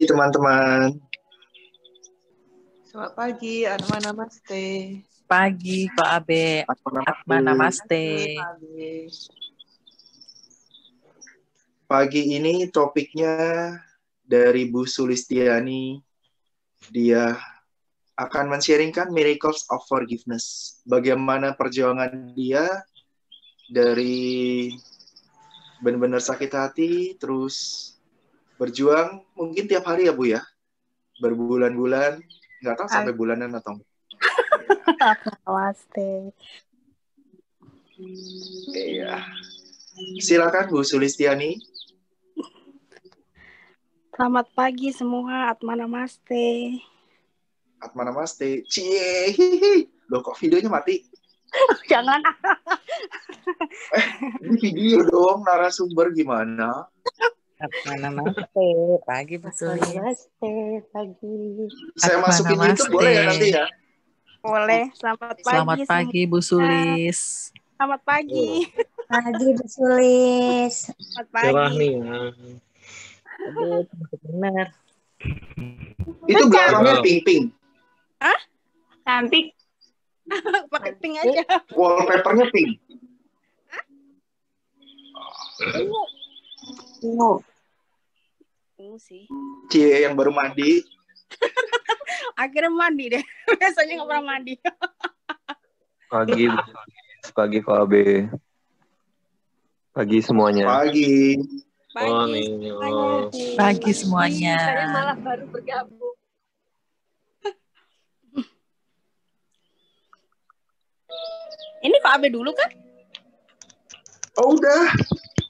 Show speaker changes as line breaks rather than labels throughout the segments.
teman-teman.
Selamat pagi, Atma Namaste.
Pagi, Kak Abe. Atma Namaste.
Pagi ini topiknya dari Bu Sulistiani. Dia akan men-sharingkan miracles of forgiveness. Bagaimana perjuangan dia dari benar-benar sakit hati, terus berjuang mungkin tiap hari ya Bu ya. Berbulan-bulan, nggak tahu sampai bulanan atau enggak.
Namaste.
Iya. Silakan Bu Sulistiani.
Selamat pagi semua, Atma Namaste.
Atma Namaste. Cie, hihi. Loh kok videonya mati?
Jangan.
Ini video dong, narasumber gimana?
Atma Namaste. Pagi, Bu Sulis.
Namaste, pagi.
Saya
Atma
masukin
Namaste.
YouTube boleh ya nanti ya?
Boleh, selamat pagi.
Selamat pagi, Bu Sulis.
Selamat pagi.
Pagi, Bu Sulis.
Selamat pagi.
Aduh, benar.
Itu belakangnya pink-pink.
Cantik.
Pakai pink aja.
Wallpapernya pink.
Sih.
Cie yang baru mandi.
Akhirnya mandi deh. Biasanya nggak pernah mandi.
Pagi KB. Pagi semuanya.
Pagi.
Pagi semuanya.
Saya malah baru bergabung.
Ini Pak Abe dulu kan?
Oh udah.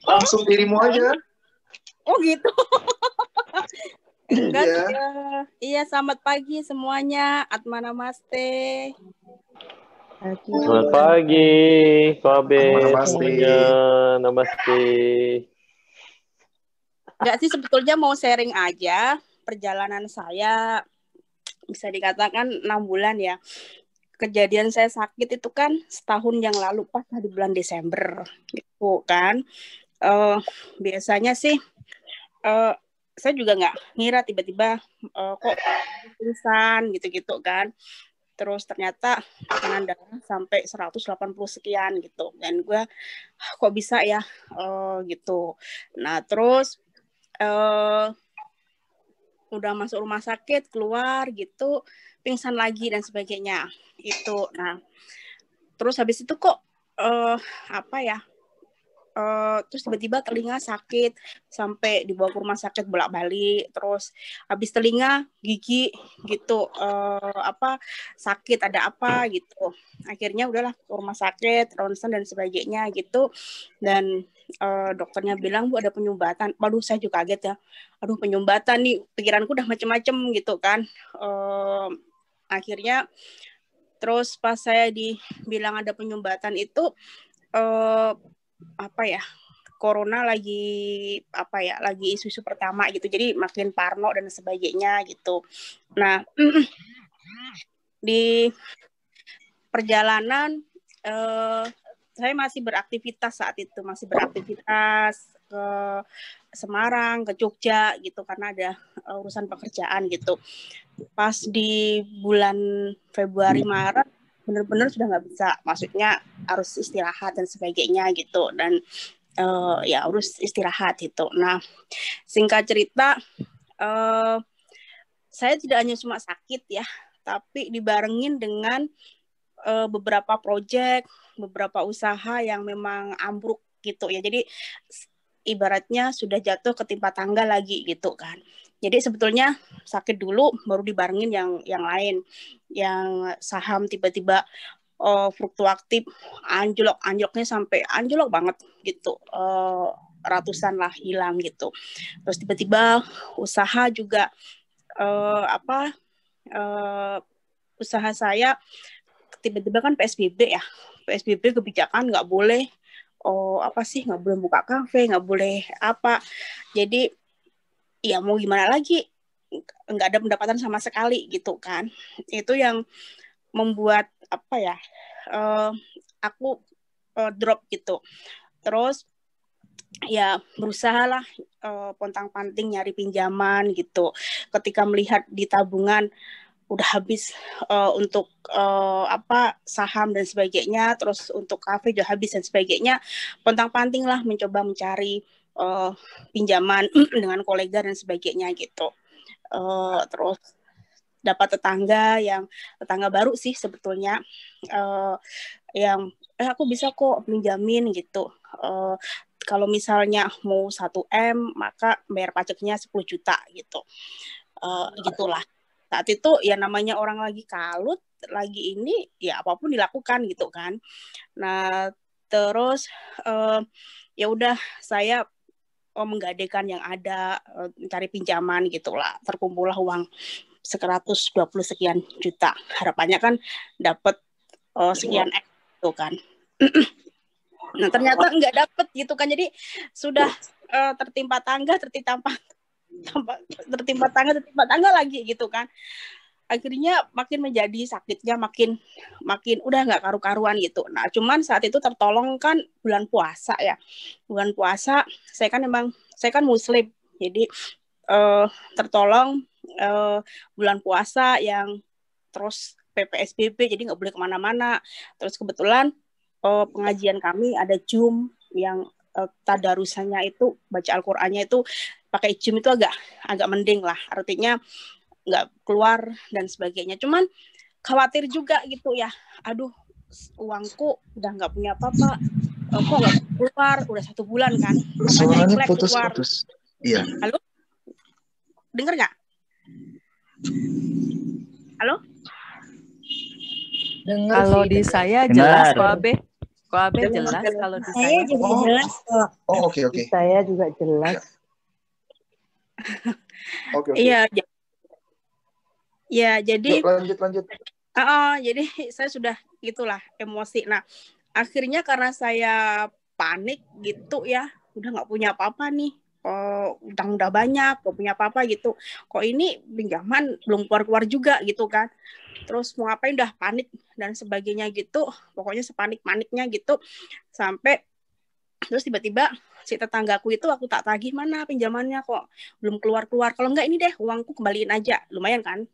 Langsung dirimu aja.
Oh gitu. Enggak,
Iya.
Iya, selamat pagi semuanya. Atma Namaste.
Selamat pagi, KB.
Namaste.
Semuanya. Namaste.
Enggak sih, sebetulnya mau sharing aja perjalanan saya, bisa dikatakan 6 bulan ya. Kejadian saya sakit itu kan setahun yang lalu pas di bulan Desember gitu kan. Biasanya sih saya juga nggak ngira tiba-tiba kok pingsan gitu-gitu kan. Terus ternyata tekanan darah sampai 180 sekian gitu. Dan gue kok bisa ya gitu. Nah terus udah masuk rumah sakit, keluar gitu, pingsan lagi dan sebagainya. Itu. Nah, terus habis itu kok terus tiba-tiba telinga sakit sampai dibawa ke rumah sakit bolak-balik, terus habis telinga gigi gitu sakit, ada apa gitu. Akhirnya udahlah ke rumah sakit, ronsen dan sebagainya gitu. Dan dokternya bilang, Bu, ada penyumbatan. Waduh, saya juga kaget ya. Aduh, penyumbatan nih, pikiranku udah macem-macem gitu kan. Akhirnya terus pas saya dibilang ada penyumbatan itu corona lagi isu-isu pertama gitu, jadi makin parno dan sebagainya gitu. Nah di perjalanan saya masih beraktivitas saat itu, ke Semarang, ke Jogja gitu karena ada urusan pekerjaan gitu. Pas di bulan Februari Maret benar-benar sudah nggak bisa, maksudnya harus istirahat dan sebagainya gitu, dan ya harus istirahat gitu. Nah singkat cerita saya tidak hanya cuma sakit ya, tapi dibarengin dengan beberapa proyek, beberapa usaha yang memang ambruk gitu ya. Jadi ibaratnya sudah jatuh ketimpa tangga lagi gitu kan. Jadi sebetulnya sakit dulu baru dibarengin yang lain. Yang saham tiba-tiba fluktuatif, anjloknya sampai anjlok banget gitu. Ratusan lah hilang gitu. Terus tiba-tiba usaha juga usaha saya tiba-tiba kan PSBB ya. PSBB kebijakan nggak boleh nggak boleh buka kafe, nggak boleh apa. Jadi ya mau gimana lagi, nggak ada pendapatan sama sekali gitu kan. Itu yang membuat aku drop gitu. Terus ya berusaha lah pontang-panting nyari pinjaman gitu. Ketika melihat di tabungan udah habis untuk saham dan sebagainya, terus untuk kafe udah habis dan sebagainya, pontang-panting lah mencoba mencari pinjaman dengan kolega dan sebagainya gitu. Terus dapat tetangga baru sih sebetulnya, yang aku bisa kok pinjamin gitu. Kalau misalnya mau 1 M, maka bayar pajaknya 10 juta gitu. Gitulah. Saat itu ya namanya orang lagi kalut, lagi ini ya apapun dilakukan gitu kan. Nah, terus ya udah saya menggadekan yang ada, mencari pinjaman gitulah. Terkumpullah uang 120 sekian juta. Harapannya kan dapat sekian X gitu kan. Nah, ternyata nggak dapet gitu kan. Jadi sudah tertimpa tangga lagi gitu kan. Akhirnya makin menjadi sakitnya makin udah nggak karu-karuan gitu. Nah, cuman saat itu tertolong kan bulan puasa ya. Bulan puasa saya kan muslim. Jadi tertolong bulan puasa yang terus PPSBB, jadi nggak boleh kemana-mana. Terus kebetulan pengajian kami ada Zoom yang tadarusannya itu baca Al-Qur'annya itu pakai Zoom itu agak mending lah, artinya nggak keluar dan sebagainya. Cuman khawatir juga gitu ya, aduh uangku udah nggak punya apa-apa, kok nggak keluar udah 1 bulan kan.
Suaranya putus-putus. Iya.
Halo, dengar nggak? Halo?
Kalau di saya jelas kok Abe. Kok Abe jelas kalau di
Saya
saya.
juga jelas kok.
Oh, oke.
Saya juga jelas.
Oke.
Iya. Ya, jadi
Yuk, lanjut.
jadi saya sudah gitulah emosi. Nah, akhirnya karena saya panik gitu ya, udah nggak punya apa-apa nih. Utang udah banyak, gak punya apa-apa gitu. Kok ini pinjaman belum keluar-keluar juga gitu kan. Terus mau ngapain udah panik dan sebagainya gitu. Pokoknya sepanik-paniknya gitu. Sampai terus tiba-tiba si tetanggaku itu aku tak tagih, mana pinjamannya kok belum keluar-keluar. Kalau enggak ini deh uangku kembaliin aja. Lumayan kan,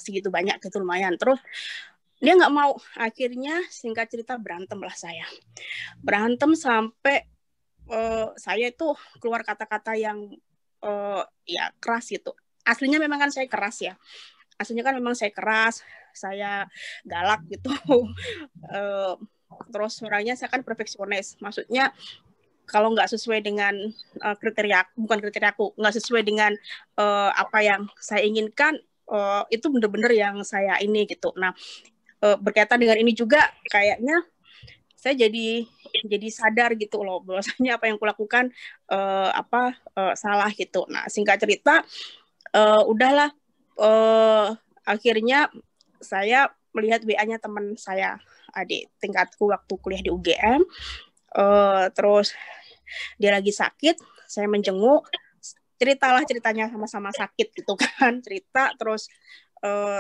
segitu banyak gitu lumayan. Terus dia nggak mau. Akhirnya singkat cerita berantem lah saya. Berantem sampai saya itu keluar kata-kata yang ya keras gitu. Aslinya memang kan saya keras ya. Aslinya kan memang saya keras, saya galak gitu. Terus suaranya saya kan perfeksionis. Maksudnya kalau nggak sesuai dengan bukan kriteriaku, nggak sesuai dengan apa yang saya inginkan, itu benar-benar yang saya ini gitu. Nah, berkaitan dengan ini juga kayaknya saya jadi sadar gitu loh bahwasanya apa yang kulakukan salah gitu. Nah, singkat cerita udahlah, akhirnya saya melihat WA-nya teman saya, adik tingkatku waktu kuliah di UGM. Terus dia lagi sakit, saya menjenguk, ceritanya sama-sama sakit gitu kan, cerita terus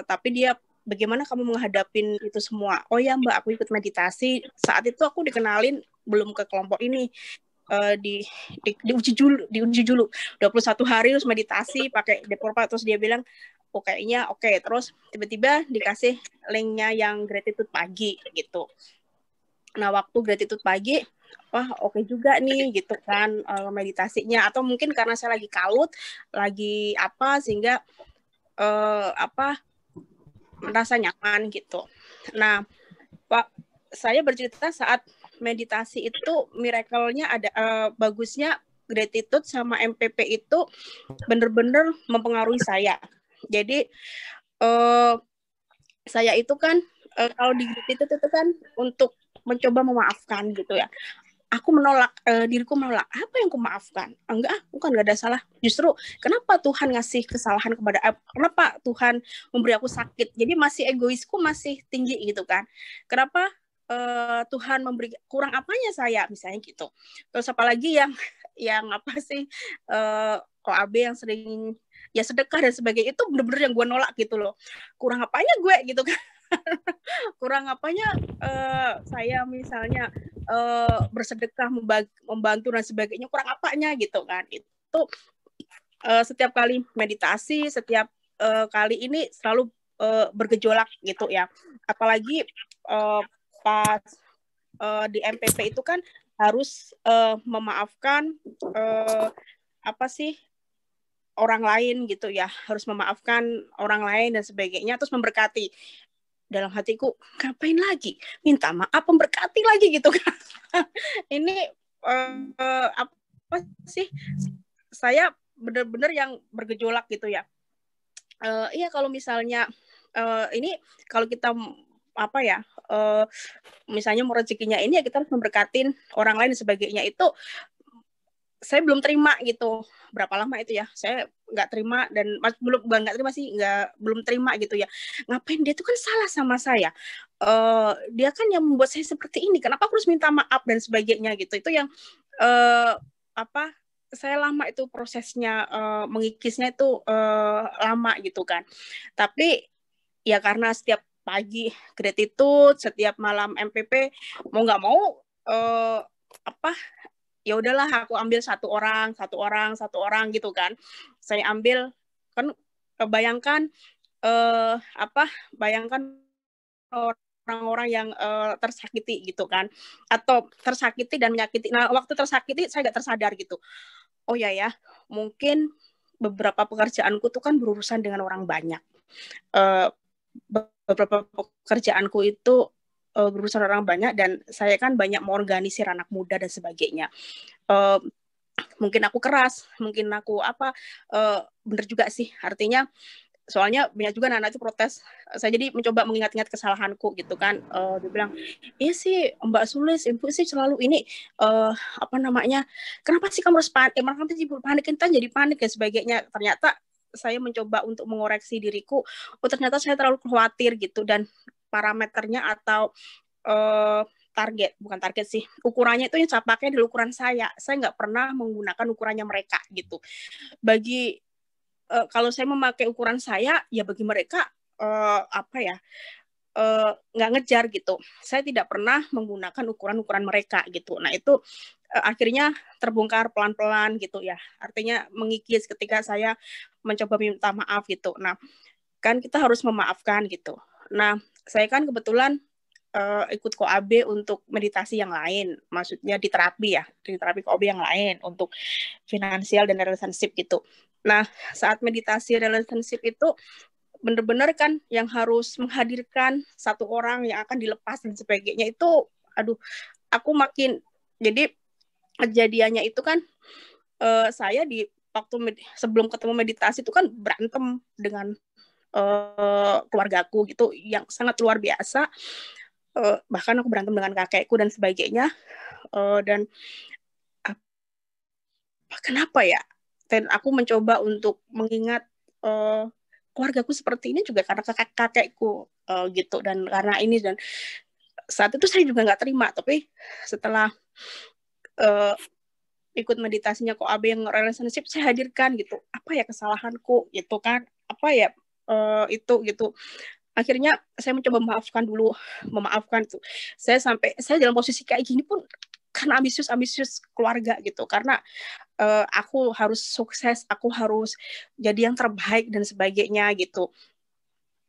tapi dia, bagaimana kamu menghadapin itu semua? Oh ya Mbak, aku ikut meditasi. Saat itu aku dikenalin belum ke kelompok ini, diuji dulu 21 hari terus meditasi pakai Deporpa. Terus dia bilang kayaknya oke. Terus tiba-tiba dikasih linknya yang gratitude pagi gitu. Nah, waktu gratitude pagi, wah oke juga nih gitu kan meditasinya. Atau mungkin karena saya lagi kalut, lagi sehingga merasa nyaman gitu. Nah, Pak, saya bercerita saat meditasi itu miracle-nya ada, bagusnya gratitude sama MPP itu benar-benar mempengaruhi saya. Jadi saya itu kan kalau di gratitude itu kan untuk mencoba memaafkan gitu ya. Aku menolak, diriku menolak, apa yang aku maafkan? Enggak, bukan, enggak ada salah. Justru kenapa Tuhan ngasih kesalahan kepada aku? Kenapa Tuhan memberi aku sakit? Jadi masih egoisku masih tinggi gitu kan. Kenapa Tuhan memberi kurang apanya saya misalnya gitu. Terus apalagi yang apa sih OAB yang sering ya sedekah dan sebagainya, itu bener-bener yang gue nolak gitu loh. Kurang apanya gue gitu kan. Kurang apanya saya misalnya bersedekah membantu dan sebagainya, kurang apanya gitu kan. itu setiap kali meditasi, setiap kali ini selalu bergejolak gitu ya. Apalagi pas di MPP itu kan harus memaafkan orang lain gitu ya, harus memaafkan orang lain dan sebagainya, terus memberkati. Dalam hatiku, ngapain lagi? Minta maaf, memberkati lagi gitu kan. Ini apa sih? Saya benar-benar yang bergejolak gitu ya. Iya kalau misalnya ini kalau kita misalnya mau rezekinya ini ya kita harus memberkatin orang lain dan sebagainya, itu saya belum terima gitu. Berapa lama itu ya saya nggak terima, dan belum terima gitu ya. Ngapain, dia itu kan salah sama saya, dia kan yang membuat saya seperti ini, kenapa aku harus minta maaf dan sebagainya gitu. Itu yang saya lama itu prosesnya, mengikisnya itu lama gitu kan. Tapi ya karena setiap pagi gratitude, setiap malam MPP, mau nggak mau ya udahlah aku ambil satu orang gitu kan. Saya ambil kan, bayangkan orang-orang yang tersakiti gitu kan, atau tersakiti dan menyakiti. Nah waktu tersakiti saya nggak tersadar gitu. Oh ya mungkin beberapa pekerjaanku tuh kan berurusan dengan orang banyak. Beberapa pekerjaanku itu berurusan orang banyak, dan saya kan banyak mengorganisir anak muda dan sebagainya. Mungkin aku keras, mungkin aku bener juga sih, artinya soalnya banyak juga anak-anak itu protes. Saya jadi mencoba mengingat-ingat kesalahanku gitu kan. Dia bilang, iya sih Mbak Sulis, ibu sih selalu ini kenapa sih kamu harus panik? Kenapa sih ibu panik? Kita jadi panik dan sebagainya. Ternyata saya mencoba untuk mengoreksi diriku. Ternyata saya terlalu khawatir gitu, dan parameternya atau bukan target sih, ukurannya itu yang saya pakai di ukuran saya nggak pernah menggunakan ukurannya mereka gitu. Bagi kalau saya memakai ukuran saya, ya bagi mereka nggak ngejar gitu. Saya tidak pernah menggunakan ukuran-ukuran mereka gitu. Nah itu akhirnya terbongkar pelan-pelan gitu ya. Artinya mengikis ketika saya mencoba minta maaf gitu. Nah kan kita harus memaafkan gitu. Nah saya kan kebetulan ikut KOAB untuk meditasi yang lain, maksudnya di terapi KOAB yang lain untuk finansial dan relationship gitu. Nah saat meditasi relationship itu benar-benar kan yang harus menghadirkan satu orang yang akan dilepas dan sebagainya, itu aku makin, jadi kejadiannya itu kan saya di waktu sebelum ketemu meditasi itu kan berantem dengan keluargaku gitu yang sangat luar biasa. Bahkan aku berantem dengan kakekku dan sebagainya, dan kenapa ya, dan aku mencoba untuk mengingat keluargaku seperti ini juga karena kakekku gitu, dan karena ini, dan saat itu saya juga nggak terima. Tapi setelah ikut meditasinya KOAB yang relationship, saya hadirkan gitu, apa ya kesalahanku gitu kan, apa ya itu gitu. Akhirnya saya mencoba memaafkan tuh. Saya dalam posisi kayak gini pun karena ambisius keluarga gitu, karena aku harus sukses, aku harus jadi yang terbaik dan sebagainya gitu.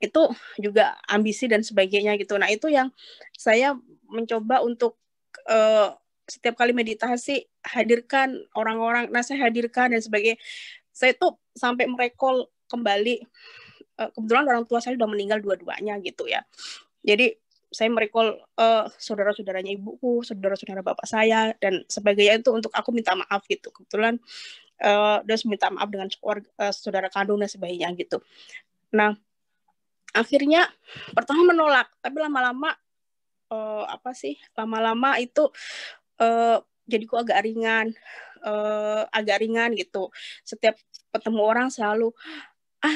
Itu juga ambisi dan sebagainya gitu. Nah itu yang saya mencoba untuk setiap kali meditasi hadirkan orang-orang. Nah saya hadirkan dan sebagainya. Saya tuh sampai merekol kembali, kebetulan orang tua saya sudah meninggal dua-duanya gitu ya. Jadi saya merecall saudara-saudaranya ibuku, saudara-saudara bapak saya dan sebagainya, itu untuk aku minta maaf gitu. Kebetulan dan minta maaf dengan saudara kandung dan sebagainya gitu. Nah akhirnya pertama menolak, tapi lama-lama lama-lama itu jadi kok agak ringan gitu. Setiap ketemu orang selalu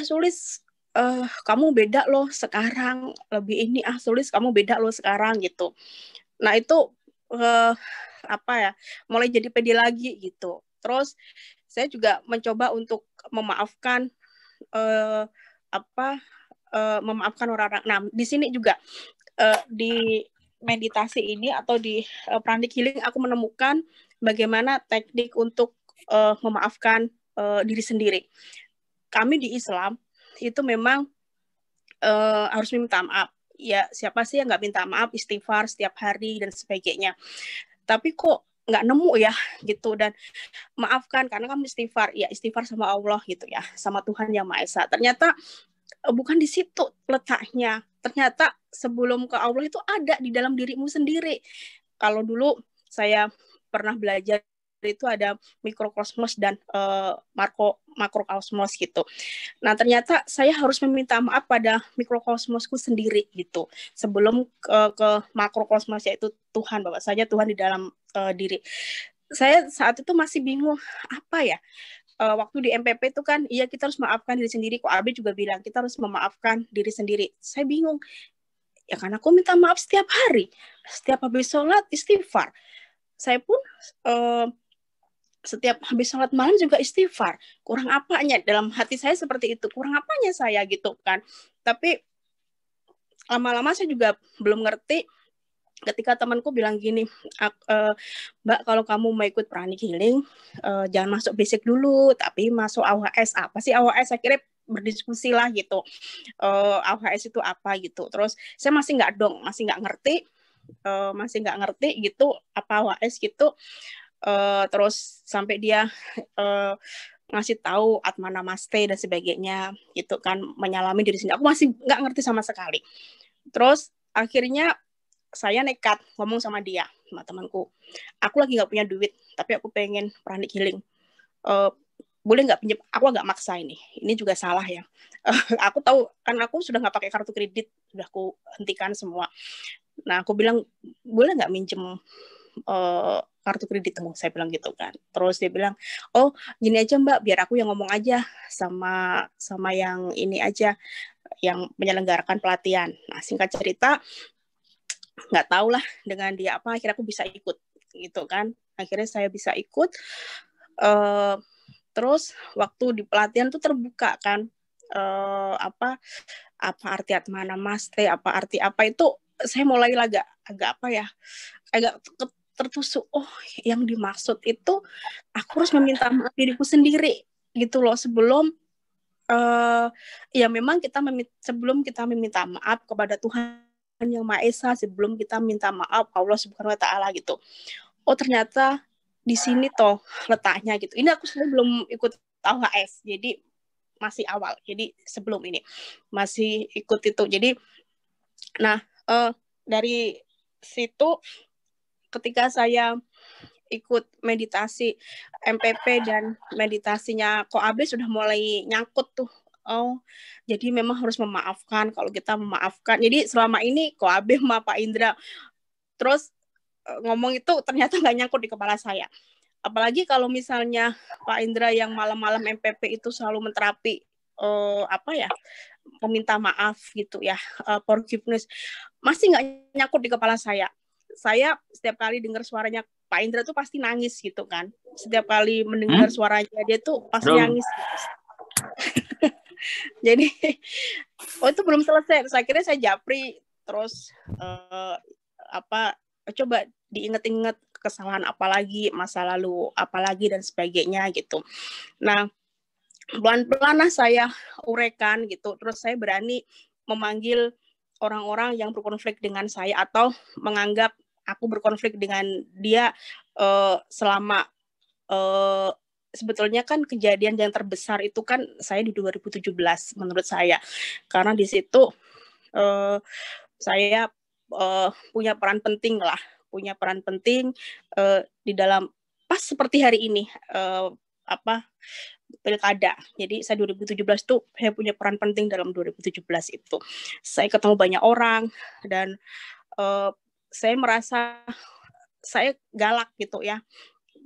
Sulis, kamu beda loh sekarang, lebih ini, Sulis kamu beda loh sekarang gitu. Nah itu mulai jadi pede lagi gitu. Terus saya juga mencoba untuk memaafkan memaafkan orang-orang. Nah di sini juga di meditasi ini atau di pranic healing aku menemukan bagaimana teknik untuk memaafkan diri sendiri. Kami di Islam itu memang harus minta maaf. Ya siapa sih yang nggak minta maaf, istighfar setiap hari dan sebagainya. Tapi kok nggak nemu ya gitu, dan maafkan karena kamu istighfar, ya istighfar sama Allah gitu ya, sama Tuhan Yang Maha Esa. Ternyata bukan di situ letaknya. Ternyata sebelum ke Allah itu ada di dalam dirimu sendiri. Kalau dulu saya pernah belajar itu ada mikrokosmos dan makrokosmos gitu. Nah, ternyata saya harus meminta maaf pada mikrokosmosku sendiri gitu. Sebelum ke makrokosmos, yaitu Tuhan, bahwasanya Tuhan di dalam diri. Saya saat itu masih bingung, apa ya? Waktu di MPP itu kan, iya kita harus maafkan diri sendiri. Kok Abi juga bilang, kita harus memaafkan diri sendiri. Saya bingung. Ya karena aku minta maaf setiap hari. Setiap habis sholat, istighfar. Saya pun setiap habis sholat malam juga istighfar. Kurang apanya? Dalam hati saya seperti itu. Kurang apanya saya gitu kan. Tapi lama-lama saya juga belum ngerti ketika temanku bilang gini, Mbak kalau kamu mau ikut pranic healing, jangan masuk basic dulu, tapi masuk AWS. Apa sih AWS? Saya kira berdiskusi lah gitu. AWS itu apa gitu. Terus saya masih nggak ngerti gitu apa AWS gitu. Terus sampai dia ngasih tahu Atmana Namaste dan sebagainya gitu kan, menyalami diri sendiri. Aku masih nggak ngerti sama sekali. Terus akhirnya saya nekat ngomong sama dia, sama temanku. Aku lagi nggak punya duit, tapi aku pengen pranic healing. Boleh nggak pinjam? Aku agak maksa ini. Ini juga salah ya. Aku tahu kan aku sudah nggak pakai kartu kredit, sudah aku hentikan semua. Nah aku bilang boleh nggak minjem kartu kreditmu, saya bilang gitu kan. Terus dia bilang, oh gini aja Mbak, biar aku yang ngomong aja sama yang ini aja, yang menyelenggarakan pelatihan. Nah singkat cerita, nggak tahu lah dengan dia apa, akhirnya aku bisa ikut gitu kan. Akhirnya saya bisa ikut. Terus waktu di pelatihan tuh terbuka kan, apa arti Atmana Namaste, apa arti apa itu, saya mulai agak apa ya, agak tertusuk. Oh, yang dimaksud itu aku harus meminta maaf diriku sendiri gitu loh, sebelum ya memang sebelum kita meminta maaf kepada Tuhan Yang Maha Esa, sebelum kita minta maaf Allah Subhanahu wa taala gitu. Oh, ternyata di sini toh letaknya gitu. Ini aku sebenarnya belum ikut AHS, jadi masih awal. Jadi sebelum ini masih ikut itu. Jadi nah, dari situ ketika saya ikut meditasi MPP dan meditasinya Koabe sudah mulai nyangkut tuh. Oh, jadi memang harus memaafkan. Kalau kita memaafkan, jadi selama ini Koabe sama Pak Indra terus ngomong itu ternyata nggak nyangkut di kepala saya. Apalagi kalau misalnya Pak Indra yang malam-malam MPP itu selalu menterapi apa ya, meminta maaf gitu ya, forgiveness, masih nggak nyangkut di kepala saya. Saya setiap kali dengar suaranya Pak Indra tuh pasti nangis gitu kan. Setiap kali mendengar suaranya dia tuh pasti nangis. Jadi, itu belum selesai. Saya kira saya japri terus coba diinget-inget kesalahan apalagi, masa lalu apalagi dan sebagainya gitu. Nah, pelan-pelan lah saya urekan gitu. Terus saya berani memanggil orang-orang yang berkonflik dengan saya atau menganggap aku berkonflik dengan dia selama sebetulnya kan kejadian yang terbesar itu kan saya di 2017 menurut saya, karena di situ saya punya peran penting di dalam pas seperti hari ini pilkada. Jadi saya 2017 tuh saya punya peran penting dalam 2017 itu. Saya ketemu banyak orang dan saya merasa saya galak gitu ya.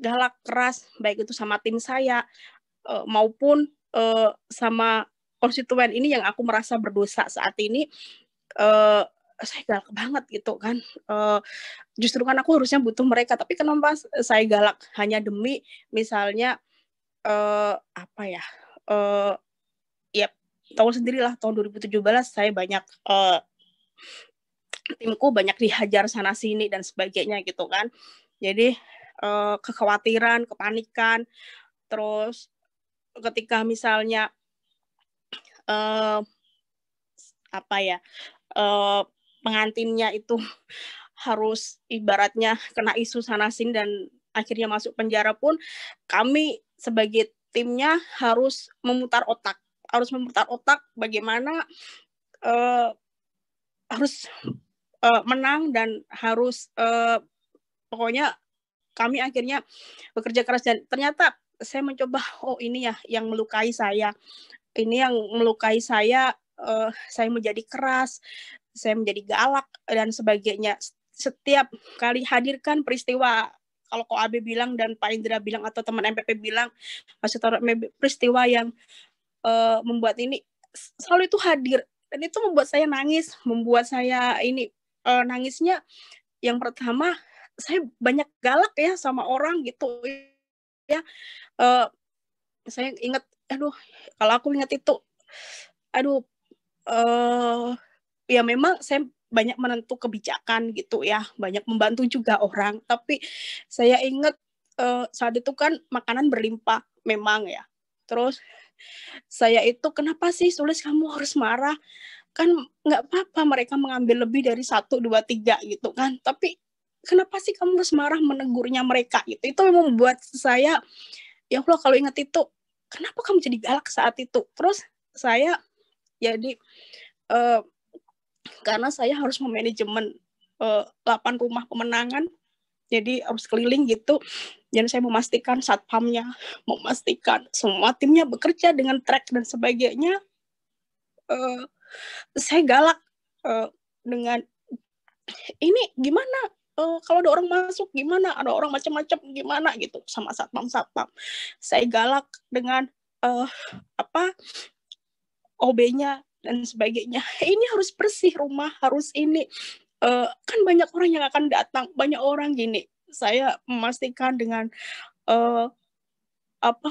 Galak keras, baik itu sama tim saya maupun sama konstituen ini yang aku merasa berdosa saat ini. Saya galak banget gitu kan. Justru kan aku harusnya butuh mereka, tapi kenapa saya galak hanya demi misalnya ya tahu sendirilah, tahun 2017 saya banyak timku banyak dihajar sana sini dan sebagainya gitu kan. Jadi kekhawatiran, kepanikan, terus ketika misalnya pengantinnya itu harus ibaratnya kena isu sana-sini dan akhirnya masuk penjara pun, kami sebagai timnya harus memutar otak bagaimana harus menang dan harus pokoknya kami akhirnya bekerja keras dan ternyata saya mencoba, ini ya yang melukai saya. Ini yang melukai saya menjadi keras, saya menjadi galak dan sebagainya. Setiap kali hadirkan peristiwa, kalau Ko Abe bilang dan Pak Indra bilang atau teman MPP bilang, peristiwa yang membuat ini selalu itu hadir dan itu membuat saya nangis, nangisnya yang pertama saya banyak galak ya sama orang gitu ya. Saya ingat, kalau aku ingat itu, ya memang saya banyak menentu kebijakan gitu ya, banyak membantu juga orang. Tapi saya ingat saat itu kan makanan berlimpah memang ya. Terus saya itu, kenapa sih Sulis kamu harus marah? Kan nggak apa-apa mereka mengambil lebih dari 1, 2, 3 gitu kan. Tapi kenapa sih kamu harus marah menegurnya mereka gitu? Itu memang membuat saya, ya Allah kalau ingat itu, kenapa kamu jadi galak saat itu? Terus saya jadi karena saya harus memanajemen 8 rumah pemenangan, jadi harus keliling gitu. Dan saya memastikan satpamnya, memastikan semua timnya bekerja dengan track dan sebagainya. Saya galak dengan ini gimana? Kalau ada orang masuk gimana, ada orang macam-macam gimana gitu sama satpam. Saya galak dengan OB-nya dan sebagainya. Ini harus bersih rumah, harus ini. Kan banyak orang yang akan datang, banyak orang gini. Saya memastikan dengan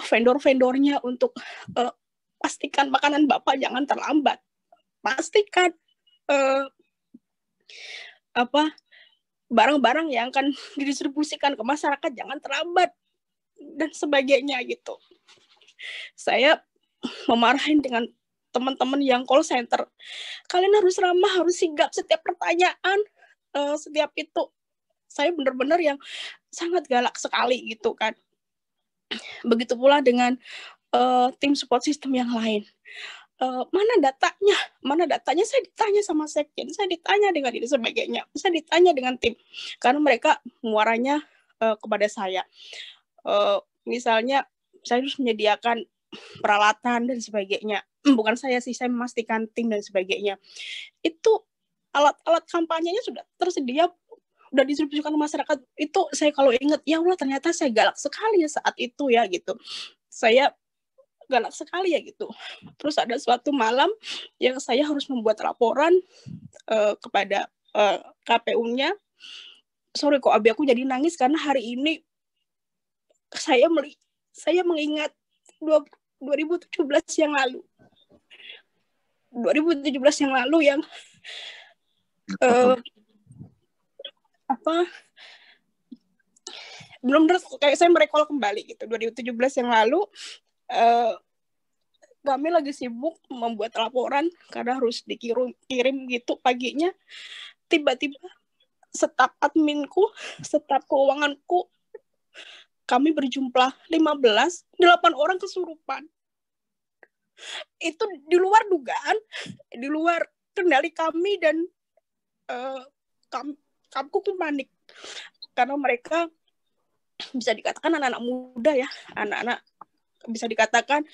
vendor-vendornya untuk pastikan makanan Bapak jangan terlambat. Pastikan barang-barang yang akan didistribusikan ke masyarakat jangan terlambat dan sebagainya gitu. Saya memarahin dengan teman-teman yang call center. Kalian harus ramah, harus sigap setiap pertanyaan, setiap itu. Saya benar-benar yang sangat galak sekali gitu kan. Begitu pula dengan tim support system yang lain. Mana datanya, saya ditanya sama sekjen, saya ditanya dengan ini sebagainya, saya ditanya dengan tim, karena mereka muaranya kepada saya. Misalnya saya harus menyediakan peralatan dan sebagainya, bukan saya sih, saya memastikan tim dan sebagainya. Itu alat-alat kampanyenya sudah tersedia, sudah didistribusikan ke masyarakat. Itu saya kalau ingat, ya Allah ternyata saya galak sekali ya saat itu ya gitu. Saya galak sekali ya gitu. Terus ada suatu malam yang saya harus membuat laporan kepada KPU-nya. Sorry kok Abi, aku jadi nangis karena hari ini saya mengingat 2017 yang lalu. 2017 yang lalu yang benar-benar kayak saya merecall kembali gitu. 2017 yang lalu kami lagi sibuk membuat laporan karena harus dikirim gitu paginya. Tiba-tiba staf adminku, staf keuanganku, kami berjumlah 15, 8 orang kesurupan. Itu di luar dugaan, di luar kendali kami, dan kami panik karena mereka bisa dikatakan anak-anak muda ya, anak-anak bisa dikatakan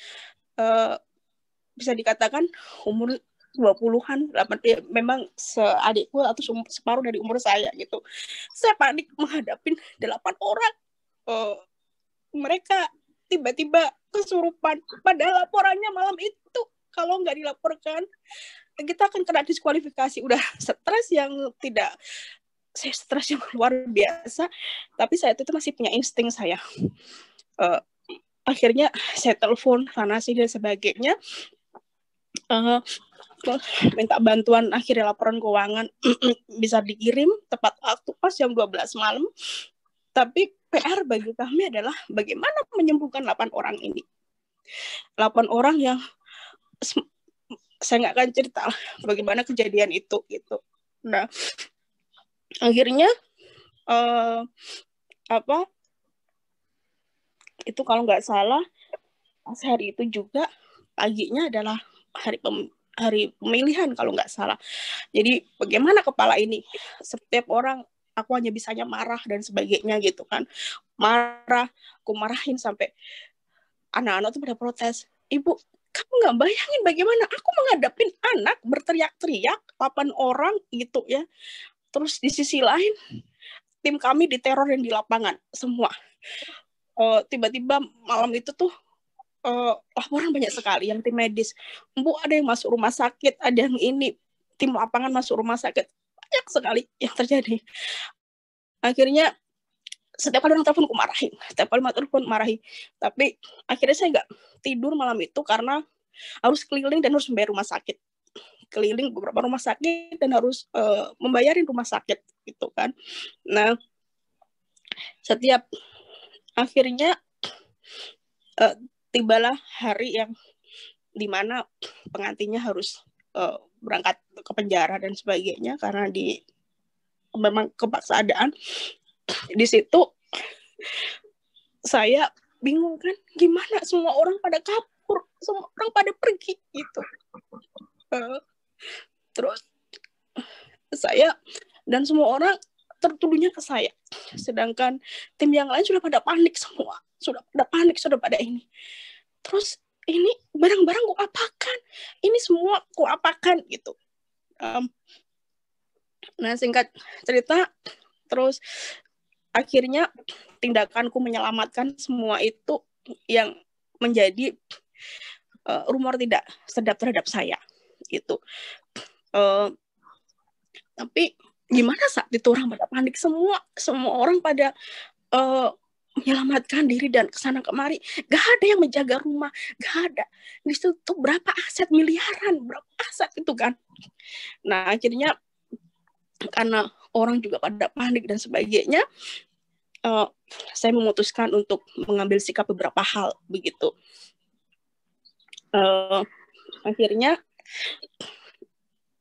umur 20-an, memang seadikku atau separuh dari umur saya gitu. Saya panik menghadapi 8 orang. Mereka tiba-tiba kesurupan. Padahal laporannya malam itu. Kalau nggak dilaporkan, kita akan kena diskualifikasi. Udah stres yang luar biasa. Tapi saya itu masih punya insting saya. Akhirnya saya telepon Fanasi dan sebagainya, minta bantuan. Akhirnya laporan keuangan bisa dikirim tepat waktu pas jam 12 malam. Tapi PR bagi kami adalah bagaimana menyembuhkan 8 orang ini. 8 orang yang saya nggak akan cerita bagaimana kejadian itu gitu. Nah, akhirnya itu kalau nggak salah pas hari itu juga paginya adalah hari pemilihan kalau nggak salah. Jadi bagaimana kepala ini, setiap orang aku hanya bisanya marah dan sebagainya gitu kan. Aku marahin sampai anak-anak tuh pada protes. Ibu, kamu nggak bayangin bagaimana aku menghadapin anak berteriak-teriak 8 orang gitu ya. Terus di sisi lain tim kami diteror dan di lapangan semua. Tiba-tiba malam itu tuh laporan banyak sekali yang tim medis. Bu, ada yang masuk rumah sakit, ada yang ini tim lapangan masuk rumah sakit. Banyak sekali yang terjadi. Akhirnya setiap kali orang telepon aku marahin, tapi akhirnya saya nggak tidur malam itu karena harus keliling dan harus membayar rumah sakit, keliling beberapa rumah sakit dan harus membayarin rumah sakit gitu kan. Nah, setiap akhirnya tibalah hari yang dimana pengantinnya harus berangkat ke penjara dan sebagainya karena memang kepaksaan. Di situ saya bingung kan, gimana semua orang pada kabur, semua orang pada pergi gitu. Terus saya dan semua orang tertuduhnya ke saya, sedangkan tim yang lain sudah pada panik semua, sudah pada ini. Terus ini barang-barang ku apakan, ini semua ku apakan gitu. Nah, singkat cerita, terus akhirnya tindakanku menyelamatkan semua itu yang menjadi rumor tidak sedap terhadap saya gitu. Tapi gimana saat itu orang pada panik, semua orang pada menyelamatkan diri dan kesana kemari, gak ada yang menjaga rumah, gak ada. Di situ tuh berapa aset miliaran, berapa aset itu kan. Nah, akhirnya karena orang juga pada panik dan sebagainya, saya memutuskan untuk mengambil sikap beberapa hal begitu. Akhirnya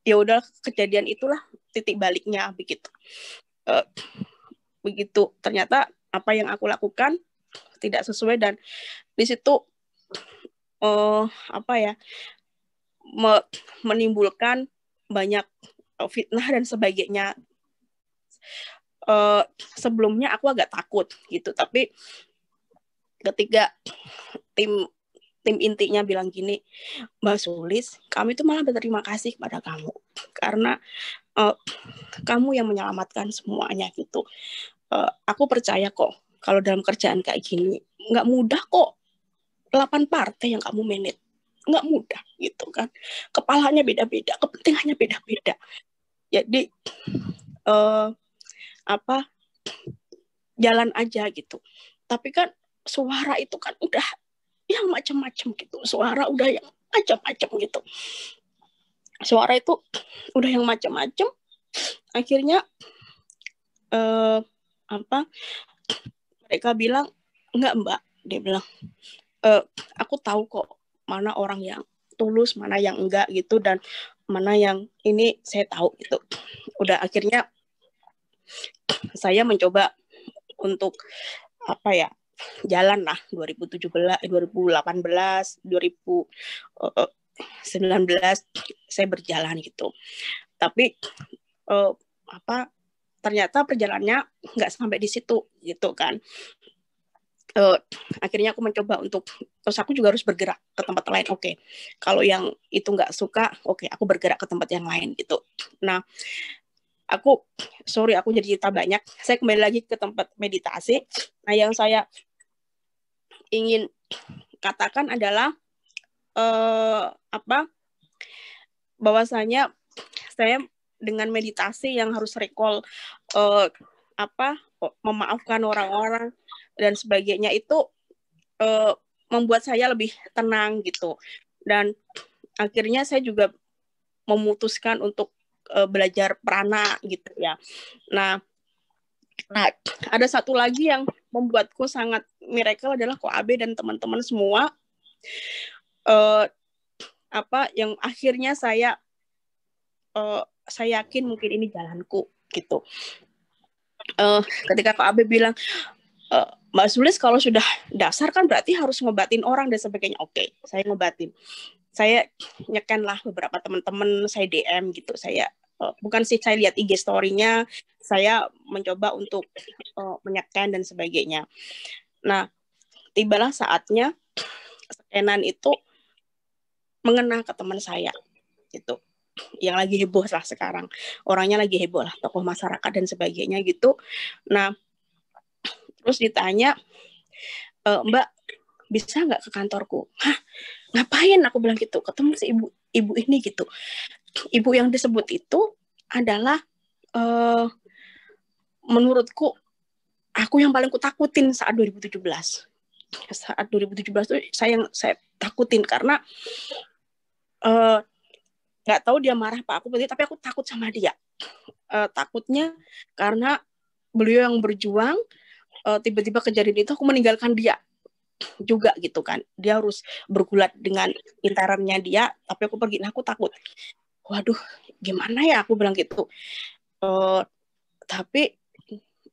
ya udah, kejadian itulah titik baliknya begitu. Begitu ternyata apa yang aku lakukan tidak sesuai, dan di situ menimbulkan banyak fitnah dan sebagainya. Sebelumnya aku agak takut gitu, tapi ketika tim intinya bilang gini, Mbak Sulis, kami itu malah berterima kasih kepada kamu karena kamu yang menyelamatkan semuanya gitu. Aku percaya kok kalau dalam kerjaan kayak gini nggak mudah kok, 8 partai yang kamu manage nggak mudah gitu kan, kepalanya beda-beda, kepentingannya beda-beda. Jadi jalan aja gitu. Tapi kan suara itu kan udah yang macam-macam gitu. Suara udah yang macam-macam gitu. Suara itu udah yang macam-macam. Akhirnya mereka bilang, enggak Mbak, dia bilang, aku tahu kok mana orang yang tulus, mana yang enggak gitu, dan mana yang ini saya tahu gitu. Udah akhirnya saya mencoba untuk jalan lah 2017, 2018, 2019 saya berjalan gitu. Tapi ternyata perjalanannya nggak sampai di situ gitu kan. Akhirnya aku mencoba untuk, terus aku juga harus bergerak ke tempat lain. Oke, kalau yang itu nggak suka, oke, aku bergerak ke tempat yang lain gitu. Nah, aku jadi cerita banyak. Saya kembali lagi ke tempat meditasi. Nah, yang saya ingin katakan adalah bahwasanya saya dengan meditasi yang harus recall memaafkan orang-orang dan sebagainya itu membuat saya lebih tenang gitu. Dan akhirnya saya juga memutuskan untuk belajar prana gitu ya. Nah, ada satu lagi yang membuatku sangat miracle adalah Ko Abe dan teman-teman semua Yang akhirnya saya yakin mungkin ini jalanku gitu. Ketika Kak Abe bilang, Mbak Sulis kalau sudah dasar kan berarti harus ngobatin orang dan sebagainya. Oke, saya ngobatin. Saya nyeken lah beberapa teman-teman, saya DM gitu. Saya bukan sih, saya lihat IG story-nya, saya mencoba untuk menyeken dan sebagainya. Nah, tibalah saatnya skenan itu mengena ke teman saya gitu, yang lagi heboh lah sekarang, orangnya lagi heboh lah, tokoh masyarakat dan sebagainya gitu. Nah, terus ditanya, Mbak bisa nggak ke kantorku? Hah, ngapain? Aku bilang gitu, ketemu si ibu ini gitu. Ibu yang disebut itu adalah menurutku aku yang paling kutakutin saat 2017. Saat 2017 tuh saya takutin karena nggak tahu dia marah apa aku, tapi aku takut sama dia. Takutnya karena beliau yang berjuang, tiba-tiba kejadian itu aku meninggalkan dia juga gitu kan. Dia harus bergulat dengan internnya dia, tapi aku pergi. Nah, aku takut. Waduh, gimana ya, aku bilang gitu. Tapi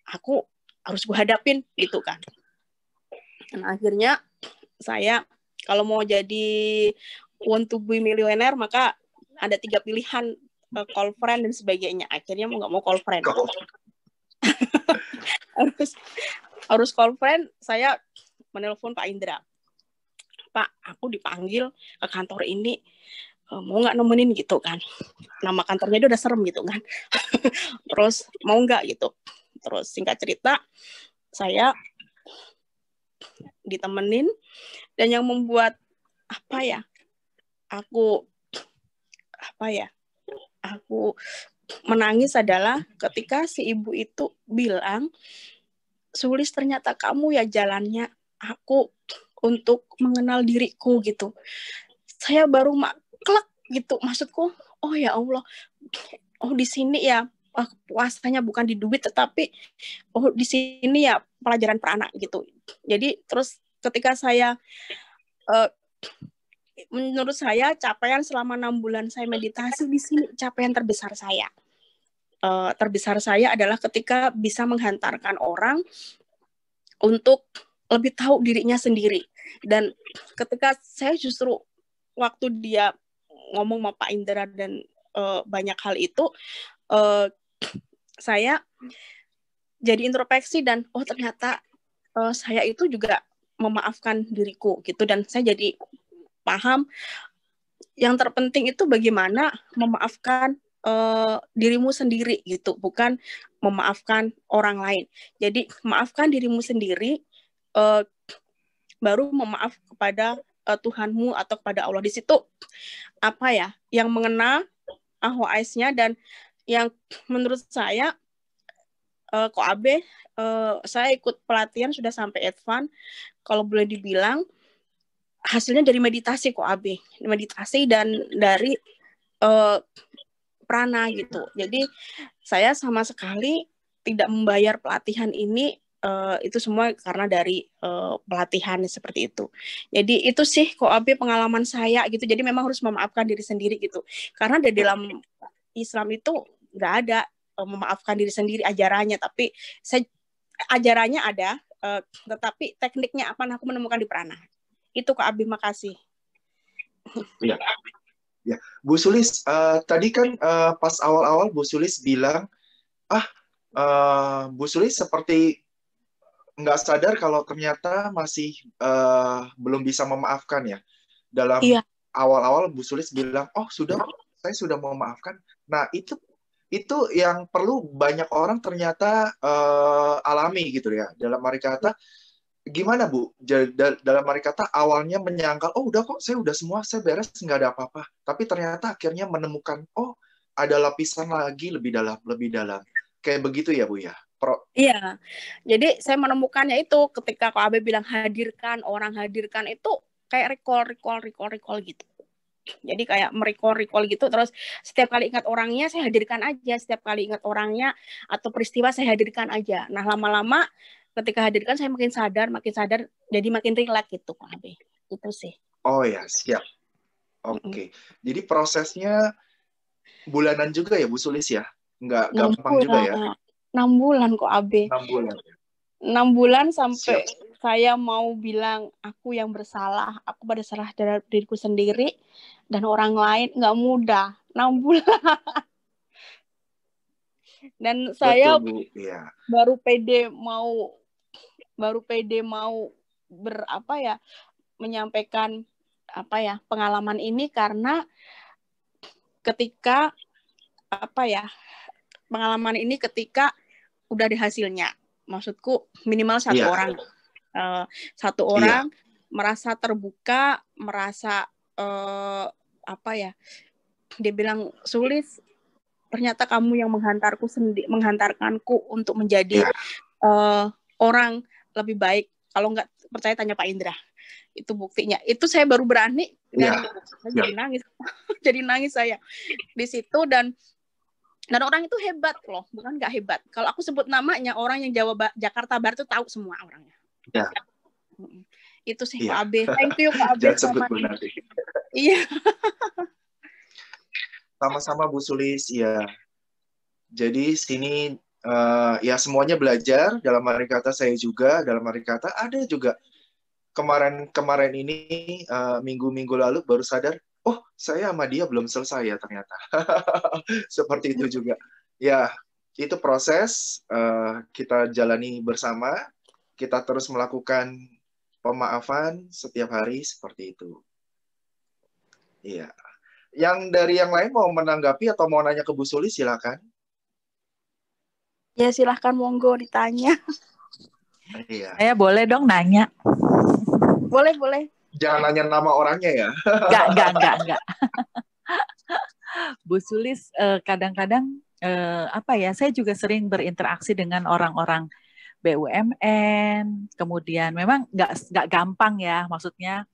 aku harus gue hadapin gitu kan. Dan akhirnya saya kalau mau jadi want to be millionaire, maka ada 3 pilihan, call friend dan sebagainya. Akhirnya mau nggak mau call friend. harus call friend. Saya menelpon Pak Indra. Pak, aku dipanggil ke kantor ini, mau nggak nemenin gitu kan. Nama kantornya itu udah serem gitu kan. Terus mau nggak gitu. Terus singkat cerita, saya ditemenin, dan yang membuat aku menangis adalah ketika si ibu itu bilang, Sulis, ternyata kamu ya jalannya aku untuk mengenal diriku gitu. Saya baru klek gitu, maksudku, oh ya Allah, oh di sini ya puasanya bukan di duit, tetapi oh di sini ya pelajaran peranak gitu. Jadi terus ketika saya menurut saya capaian selama 6 bulan saya meditasi di sini, capaian terbesar saya. Terbesar saya adalah ketika bisa menghantarkan orang untuk lebih tahu dirinya sendiri. Dan ketika saya justru waktu dia ngomong sama Pak Indra dan banyak hal itu, saya jadi introspeksi dan oh ternyata saya itu juga memaafkan diriku gitu, dan saya jadi paham yang terpenting itu bagaimana memaafkan dirimu sendiri gitu, bukan memaafkan orang lain. Jadi maafkan dirimu sendiri, baru memaaf kepada Tuhanmu atau kepada Allah. Di situ yang mengena AHOAS-nya, dan yang menurut saya Ko Abe, saya ikut pelatihan sudah sampai advance, kalau boleh dibilang hasilnya dari meditasi Ko Abe, meditasi dan dari prana gitu. Jadi saya sama sekali tidak membayar pelatihan ini, itu semua karena dari pelatihan seperti itu. Jadi itu sih Ko Abe pengalaman saya gitu. Jadi memang harus memaafkan diri sendiri gitu. Karena di dalam Islam itu nggak ada memaafkan diri sendiri ajarannya, tapi ajarannya ada, tetapi tekniknya apa aku menemukan di prana. Itu Ko Abe, makasih.
Iya. Ya, Bu Sulis, tadi kan pas awal-awal Bu Sulis bilang, Bu Sulis seperti nggak sadar kalau ternyata masih belum bisa memaafkan ya. Dalam awal-awal Bu Sulis bilang, oh saya sudah memaafkan. Nah itu yang perlu banyak orang ternyata alami gitu ya. Dalam arti kata, gimana Bu? Dalam arti kata awalnya menyangkal, oh udah kok, saya udah semua, saya beres, nggak ada apa-apa. Tapi ternyata akhirnya menemukan, oh ada lapisan lagi lebih dalam. Kayak begitu ya Bu ya?
Iya. Jadi saya menemukannya itu ketika Ko Abe bilang hadirkan itu kayak recall gitu. Jadi kayak merecall gitu, terus setiap kali ingat orangnya saya hadirkan aja, setiap kali ingat orangnya atau peristiwa saya hadirkan aja. Nah lama-lama ketika hadirkan saya makin sadar, jadi makin relax gitu Ko Abe. Itu sih.
Oh ya, siap. Oke. Jadi prosesnya bulanan juga ya Bu Sulis ya? Nggak
6
gampang juga ya?
bulan. 6 bulan kok AB.
6 bulan.
6 bulan sampai
Siap.
saya mau bilang aku yang bersalah, aku pada salah dari diriku sendiri dan orang lain, nggak mudah. 6 bulan. Dan saya
Betul, Bu. Iya.
baru pede mau menyampaikan pengalaman ini karena ketika pengalaman ini ketika udah ada hasilnya. Maksudku minimal satu orang. Satu orang merasa terbuka, merasa dia bilang, Sulis, ternyata kamu yang menghantarkanku untuk menjadi orang lebih baik. Kalau nggak percaya tanya Pak Indra. Itu buktinya. Itu saya baru berani dan saya jadi nangis. Jadi nangis saya di situ dan orang itu hebat loh, bukan nggak hebat. Kalau aku sebut namanya, orang yang Jakarta Barat itu tahu semua orangnya.
Ya.
Itu sih Pak Abe. Thank you Pak Abe.
Jangan sebut Bu nanti.
Iya.
Sama-sama Bu Sulis, ya. Jadi sini ya semuanya belajar, dalam arti kata saya juga, dalam arti kata ada juga kemarin ini minggu-minggu lalu baru sadar, oh saya sama dia belum selesai ya ternyata. Seperti itu juga. Ya, itu proses kita jalani bersama, kita terus melakukan pemaafan setiap hari seperti itu. Iya. Yang dari yang lain mau menanggapi atau mau nanya ke Bu Sulis, silakan.
Ya silahkan, monggo ditanya.
Iya. Saya boleh dong nanya.
Boleh.
Jangan nanya nama orangnya ya.
Enggak. Bu Sulis, kadang-kadang saya juga sering berinteraksi dengan orang-orang BUMN, kemudian memang nggak gampang ya, maksudnya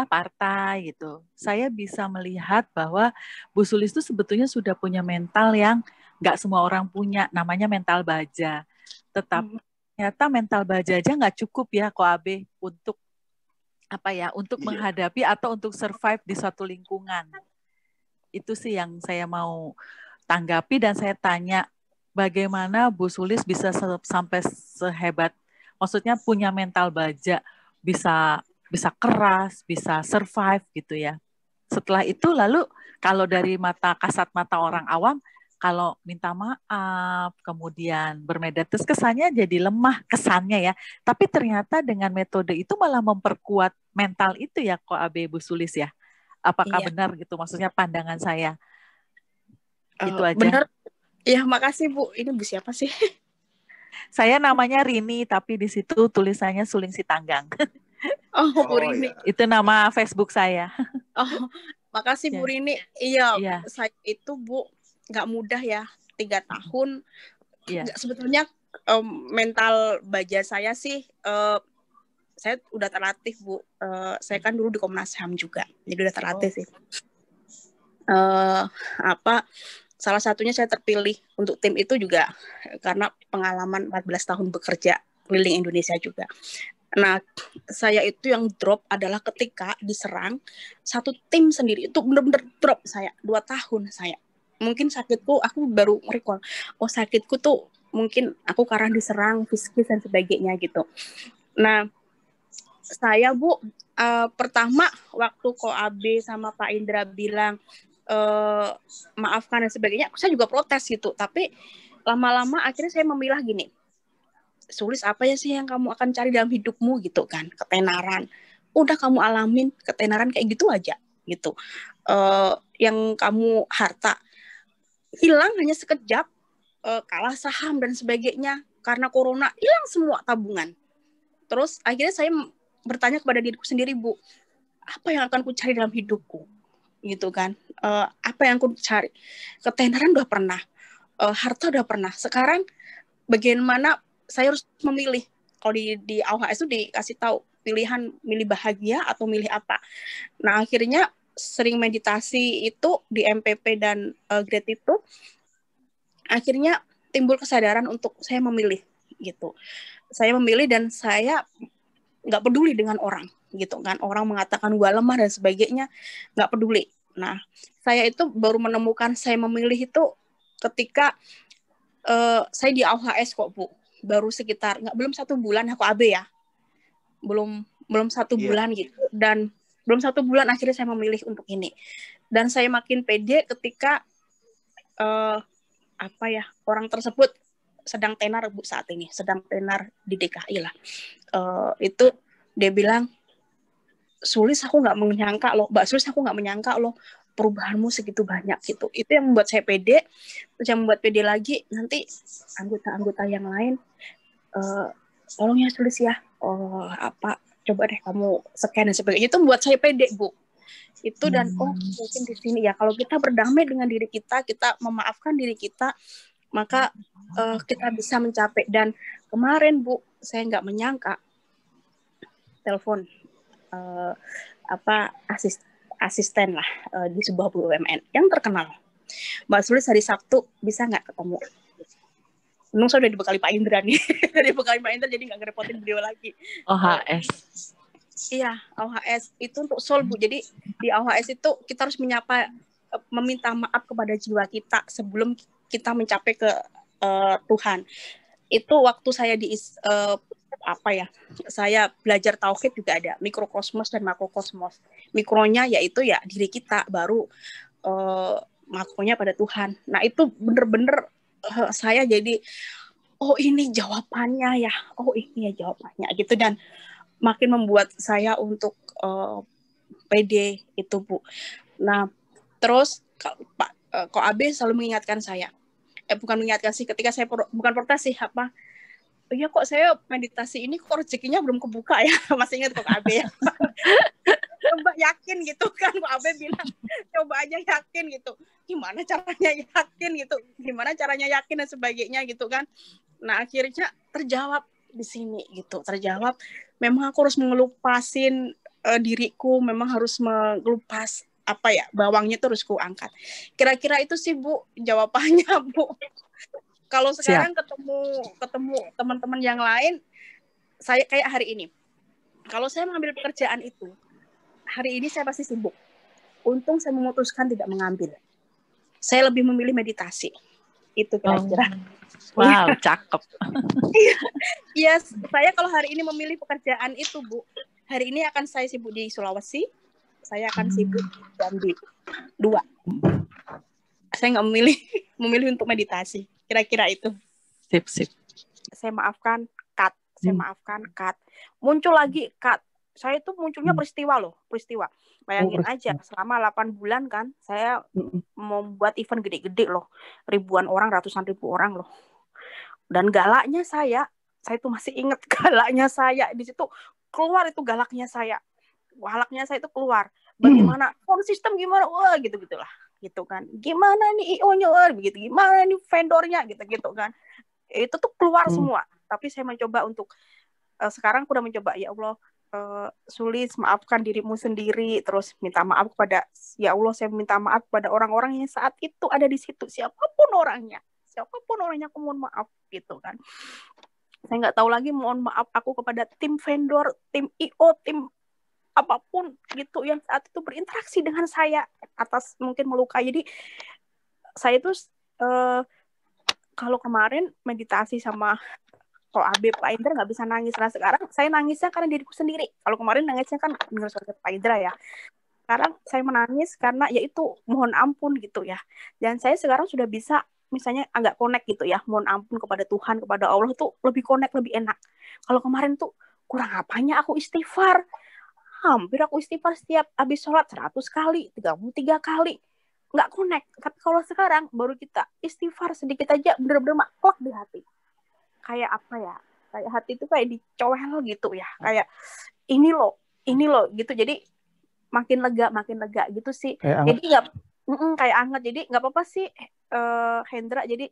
partai gitu. Saya bisa melihat bahwa Bu Sulis itu sebetulnya sudah punya mental yang nggak semua orang punya, namanya mental baja. Tetapi ternyata mental baja aja nggak cukup ya, Koabe, untuk menghadapi atau untuk survive di suatu lingkungan. Itu sih yang saya mau tanggapi dan saya tanya, bagaimana Bu Sulis bisa sampai sehebat, maksudnya punya mental baja, bisa keras, bisa survive gitu ya. Setelah itu lalu kalau dari kasat mata orang awam, kalau minta maaf, kemudian bermediatus, kesannya jadi lemah kesannya ya. Tapi ternyata dengan metode itu malah memperkuat mental itu ya, kok Abe Bu Sulis ya. Apakah benar gitu? Maksudnya pandangan saya. Itu aja.
Benar. Ya, makasih Bu. Ini Bu siapa sih?
Saya namanya Rini, tapi di situ tulisannya Suling Sitanggang.
Bu Rini.
Itu nama Facebook saya.
Makasih Bu Rini. Iya. Saya itu Bu nggak mudah ya, 3 tahun. Sebetulnya mental baja saya sih, saya udah terlatih Bu. Saya kan dulu di Komnas HAM juga, jadi udah terlatih sih. Salah satunya saya terpilih untuk tim itu juga karena pengalaman 14 tahun bekerja keliling Indonesia juga. Nah, saya itu yang drop adalah ketika diserang satu tim sendiri, itu benar-benar drop saya 2 tahun saya. Mungkin sakitku, aku baru recall, sakitku tuh mungkin aku karena diserang fisikis dan sebagainya gitu. Nah, saya Bu, pertama waktu Koabe sama Pak Indra bilang maafkan dan sebagainya, saya juga protes gitu. Tapi lama-lama akhirnya saya memilah gini, Sulis, apa ya sih yang kamu akan cari dalam hidupmu gitu kan? Ketenaran. Udah kamu alamin ketenaran kayak gitu aja gitu. Yang kamu harta hilang hanya sekejap, kalah saham dan sebagainya, karena corona hilang semua tabungan. Terus akhirnya saya bertanya kepada diriku sendiri, Bu, apa yang akan ku cari dalam hidupku gitu kan? Apa yang ku cari? Ketenaran udah pernah, harta udah pernah, sekarang bagaimana saya harus memilih. Kalau di AUHS itu dikasih tahu pilihan, milih bahagia atau milih apa. Nah, akhirnya sering meditasi itu di MPP dan GRADE itu, akhirnya timbul kesadaran untuk saya memilih gitu. Saya memilih dan saya nggak peduli dengan orang. gitu kan. Orang mengatakan gue lemah dan sebagainya, nggak peduli. Nah, saya itu baru menemukan saya memilih itu ketika saya di AUHS kok Bu. Baru sekitar belum 1 bulan aku AB ya. Belum 1 bulan gitu. Dan belum 1 bulan akhirnya saya memilih untuk ini. Dan saya makin pede ketika orang tersebut sedang tenar Bu saat ini, sedang tenar di DKI lah. Itu dia bilang, Sulis aku nggak menyangka loh, Mbak Sulis aku nggak menyangka loh perubahanmu segitu banyak gitu. Itu yang membuat saya pede. Terus yang membuat pede lagi nanti anggota-anggota yang lain, tolong ya Sulis ya, coba deh kamu scan dan sebagainya. Itu membuat saya pede Bu. Itu dan mungkin di sini ya kalau kita berdamai dengan diri kita, kita memaafkan diri kita, maka kita bisa mencapai. Dan kemarin Bu, saya nggak menyangka telepon asisten lah di sebuah BUMN yang terkenal. Mbak Sulis hari Sabtu bisa nggak ketemu? Untung saya udah dibekali Pak Indra nih, dibekali Pak Indra jadi nggak ngerepotin beliau lagi.
OHS.
Iya, OHS itu untuk soul Bu. Jadi di OHS itu kita harus meminta maaf kepada jiwa kita sebelum kita mencapai ke Tuhan. Itu waktu saya saya belajar tauhid juga ada mikrokosmos dan makrokosmos. Mikronya yaitu ya diri kita, baru makronya pada Tuhan. Nah itu bener-bener saya jadi ini jawabannya ya, ini ya jawabannya gitu. Dan makin membuat saya untuk pede itu Bu. Nah terus Ko AB selalu mengingatkan saya, bukan mengingatkan sih, ketika saya bukan protes sih ya kok saya meditasi ini kok rezekinya belum kebuka ya. Masih ingat kok AB ya. Coba yakin gitu kan, Kok AB bilang coba aja yakin gitu. Gimana caranya yakin gitu, gimana caranya yakin dan sebagainya gitu kan. Nah akhirnya terjawab di sini gitu, terjawab memang aku harus mengelupasin diriku, memang harus mengelupas bawangnya terus ku angkat. Kira-kira itu sih Bu jawabannya Bu. Kalau sekarang ketemu teman-teman yang lain, saya kayak hari ini. Kalau saya mengambil pekerjaan itu, hari ini saya pasti sibuk. Untung saya memutuskan tidak mengambil. Saya lebih memilih meditasi. Itu kira-kira.
Wow, cakep.
Iya, saya kalau hari ini memilih pekerjaan itu, Bu, hari ini akan saya sibuk di Sulawesi, saya akan sibuk di Jambi. 2. Saya nggak memilih untuk meditasi. Kira-kira itu.
Sip.
Saya maafkan, cut. Muncul lagi, cut. Saya itu munculnya peristiwa. Bayangin aja, selama 8 bulan kan, saya membuat event gede-gede loh. Ribuan orang, ratusan ribu orang loh. Dan galaknya saya itu masih ingat galaknya saya. Di situ keluar itu galaknya saya. Galaknya saya itu keluar. Bagaimana, sistem gimana, wah gitu-gitulah. Gitu kan, gimana nih IO-nya begitu, gimana nih vendornya gitu kan, itu tuh keluar semua. Tapi saya mencoba untuk sekarang udah mencoba, ya Allah, Sulis maafkan dirimu sendiri, terus minta maaf kepada, ya Allah saya minta maaf kepada orang-orang yang saat itu ada di situ, siapapun orangnya aku mohon maaf gitu kan. Saya nggak tahu lagi mohon maaf aku kepada tim vendor, tim IO, tim apapun gitu yang saat itu berinteraksi dengan saya atas mungkin melukai. Jadi saya itu kalau kemarin meditasi sama Ko AB Pak Indra nggak bisa nangis. Nah sekarang saya nangisnya karena diriku sendiri. Kalau kemarin nangisnya kan menurut Pak Indra ya. Sekarang saya menangis karena yaitu mohon ampun gitu ya. Dan saya sekarang sudah bisa misalnya agak connect gitu ya. Mohon ampun kepada Tuhan, kepada Allah tuh lebih connect, lebih enak. Kalau kemarin tuh kurang apanya aku istighfar. Hampir aku istighfar setiap habis sholat 100 kali, 33 kali. Nggak connect. Tapi kalau sekarang baru kita istighfar sedikit aja bener-bener maklak di hati. Kayak apa ya? Kayak hati itu kayak dicowel gitu ya. Kayak ini loh gitu. Jadi makin lega gitu sih. Jadi nggak kayak anget. Jadi nggak apa-apa sih Hendra. Jadi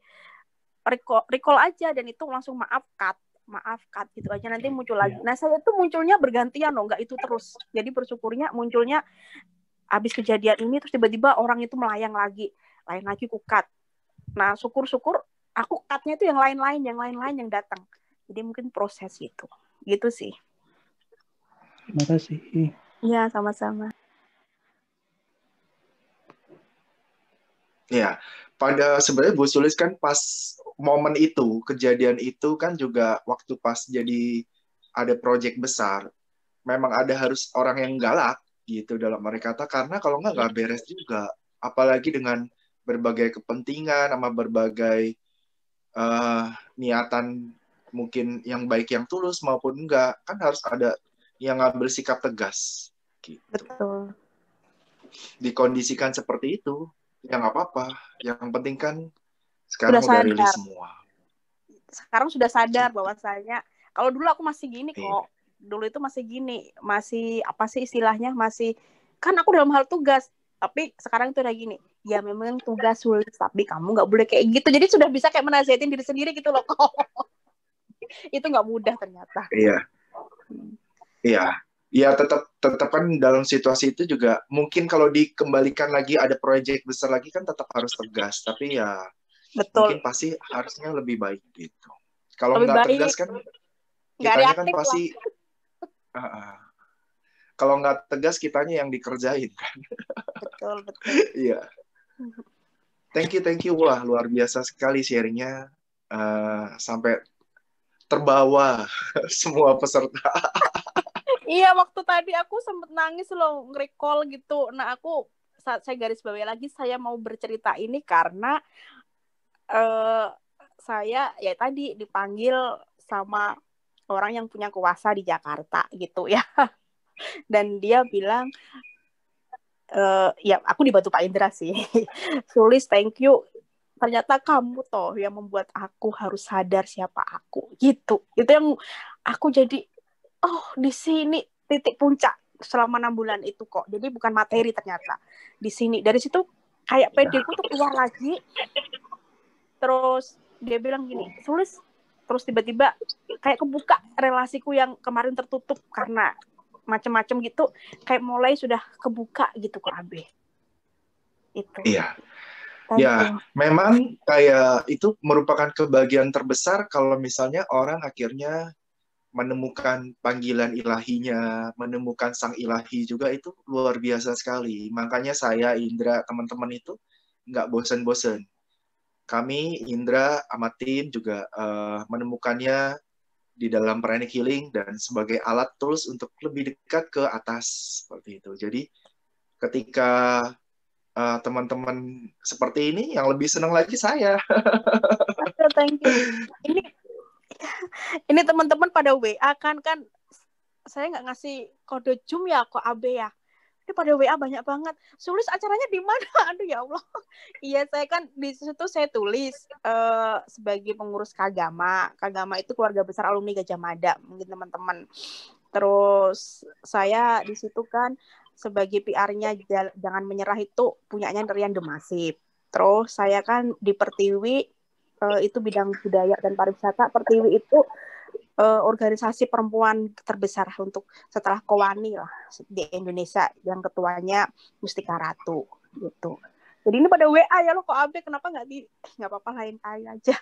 recall aja dan itu langsung maaf cut gitu aja, nanti muncul lagi. Nah saya tuh munculnya bergantian loh, nggak itu terus. Jadi bersyukurnya munculnya habis kejadian ini terus tiba-tiba orang itu melayang lagi, lain lagi ku cut. Nah syukur aku cutnya itu yang lain-lain yang datang. Jadi mungkin proses gitu sih.
Terima kasih.
Iya, sama-sama.
Ya, pada sebenarnya Bu Sulis kan pas momen itu, kejadian itu kan juga waktu pas jadi ada proyek besar, memang ada harus orang yang galak gitu dalam arti kata, karena kalau nggak beres juga. Apalagi dengan berbagai kepentingan sama berbagai niatan mungkin yang baik yang tulus maupun enggak, kan harus ada yang ngambil sikap tegas gitu.
Betul.
Dikondisikan seperti itu, ya nggak apa-apa. Yang penting kan sekarang
Sudah
udah rilis
sadar.
semua.
Sekarang sudah sadar bahwasanya kalau dulu aku masih gini
Iya.
kok. Dulu itu masih gini, masih apa sih istilahnya, masih kan aku dalam hal tugas. Tapi sekarang itu udah gini, ya memang tugas sulit, tapi kamu nggak boleh kayak gitu. Jadi sudah bisa kayak menasihatin diri sendiri gitu loh kok. Itu nggak mudah ternyata.
Iya. Iya. Ya tetap kan dalam situasi itu juga mungkin kalau dikembalikan lagi ada proyek besar lagi kan tetap harus tegas, tapi ya
Betul.
mungkin pasti harusnya lebih baik gitu. Kalau
Lebih
nggak
baik.
tegas kan
Nggak
kitanya kan
reaktif
pasti kalau nggak tegas kitanya yang dikerjain kan.
Betul.
Iya. Thank you. Wah, luar biasa sekali sharingnya. Sampai terbawa semua peserta.
Iya, waktu tadi aku sempet nangis loh, nge-recall gitu. Nah, saya garis bawahi lagi, saya mau bercerita ini karena saya ya tadi dipanggil sama orang yang punya kuasa di Jakarta gitu ya. Dan dia bilang, ya aku dibantu Pak Indra sih. Sulis, thank you. Ternyata kamu toh yang membuat aku harus sadar siapa aku gitu. Itu yang aku jadi, di sini titik puncak selama 6 bulan itu kok. Jadi bukan materi ternyata. Di sini. Dari situ kayak pedeku tuh keluar lagi. Terus dia bilang gini, Sulis. Terus tiba-tiba kayak kebuka relasiku yang kemarin tertutup karena macam-macam gitu. Kayak mulai sudah kebuka gitu ke Abe. Itu.
Iya. Ya, memang kayak itu merupakan kebahagiaan terbesar kalau misalnya orang akhirnya menemukan panggilan ilahinya, menemukan sang ilahi juga, itu luar biasa sekali. Makanya saya, Indra, teman-teman itu nggak bosan-bosan. Kami, Indra, sama tim juga menemukannya di dalam Pranic Healing dan sebagai alat tools untuk lebih dekat ke atas, seperti itu. Jadi ketika teman-teman seperti ini, yang lebih senang lagi saya.
Thank you. Ini teman-teman pada WA kan saya nggak ngasih kode Zoom ya kok AB ya. Ini pada WA banyak banget. Sulis acaranya di mana? Aduh ya Allah. Iya, saya kan di situ saya tulis sebagai pengurus Kagama. Kagama itu keluarga besar alumni Gajah Mada, mungkin teman-teman. Terus saya di situ kan sebagai PR-nya Jangan Menyerah itu punyanya Rian Demasif. Terus saya kan di Pertiwi itu bidang budaya dan pariwisata. Pertiwi itu organisasi perempuan terbesar untuk setelah Kowani lah di Indonesia, yang ketuanya Mustika Ratu gitu. Jadi ini pada WA ya lo kok Abe kenapa nggak apa-apa lain kali aja.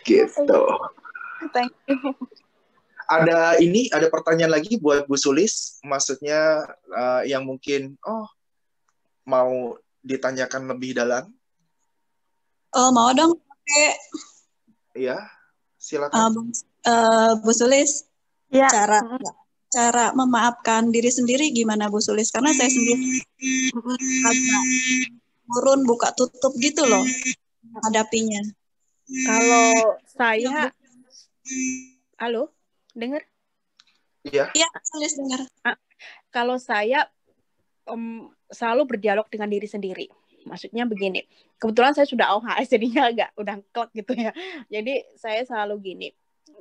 Gitu.
Thank you.
Ada pertanyaan lagi buat Bu Sulis, maksudnya yang mungkin mau ditanyakan lebih dalam.
Mau dong.
Iya, silakan.
Bu Sulis,
ya.
cara memaafkan diri sendiri gimana Bu Sulis? Karena saya sendiri agak turun buka tutup gitu loh hadapinya.
Kalau saya, halo, dengar?
Iya, Sulis dengar.
Kalau saya selalu berdialog dengan diri sendiri. Maksudnya begini, kebetulan saya sudah OHS jadinya agak udah klek gitu ya. Jadi saya selalu gini,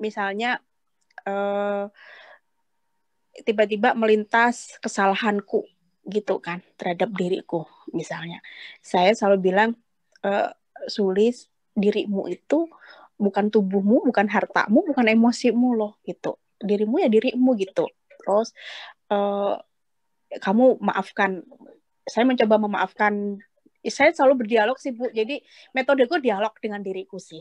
misalnya tiba-tiba melintas kesalahanku gitu kan terhadap diriku misalnya. Saya selalu bilang, Sulis, dirimu itu bukan tubuhmu, bukan hartamu, bukan emosimu loh gitu. Dirimu ya dirimu gitu. Terus kamu maafkan. Saya mencoba memaafkan. Saya selalu berdialog sih Bu. Jadi metodeku dialog dengan diriku sih.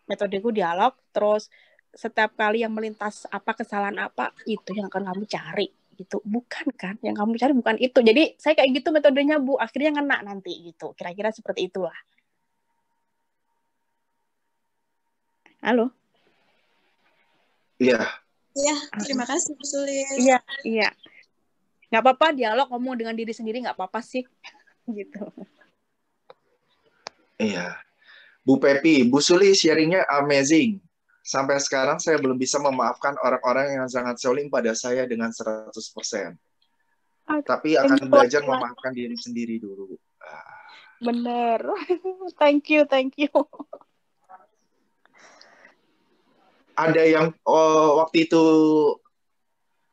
Metodeku dialog. Terus setiap kali yang melintas apa kesalahan apa itu yang akan kamu cari gitu, bukan kan? Yang kamu cari bukan itu. Jadi saya kayak gitu metodenya Bu, akhirnya ngena nanti gitu. Kira-kira seperti itulah. Halo.
Iya.
Iya, terima kasih Bu Sulis.
Iya, iya. Nggak apa-apa dialog ngomong dengan diri sendiri, nggak apa-apa sih. Gitu.
Iya. Bu Pepi, Bu Suli sharingnya amazing. Sampai sekarang saya belum bisa memaafkan orang-orang yang sangat zolim pada saya dengan 100%. Tapi akan belajar memaafkan diri sendiri dulu.
Bener. Thank you.
Ada yang waktu itu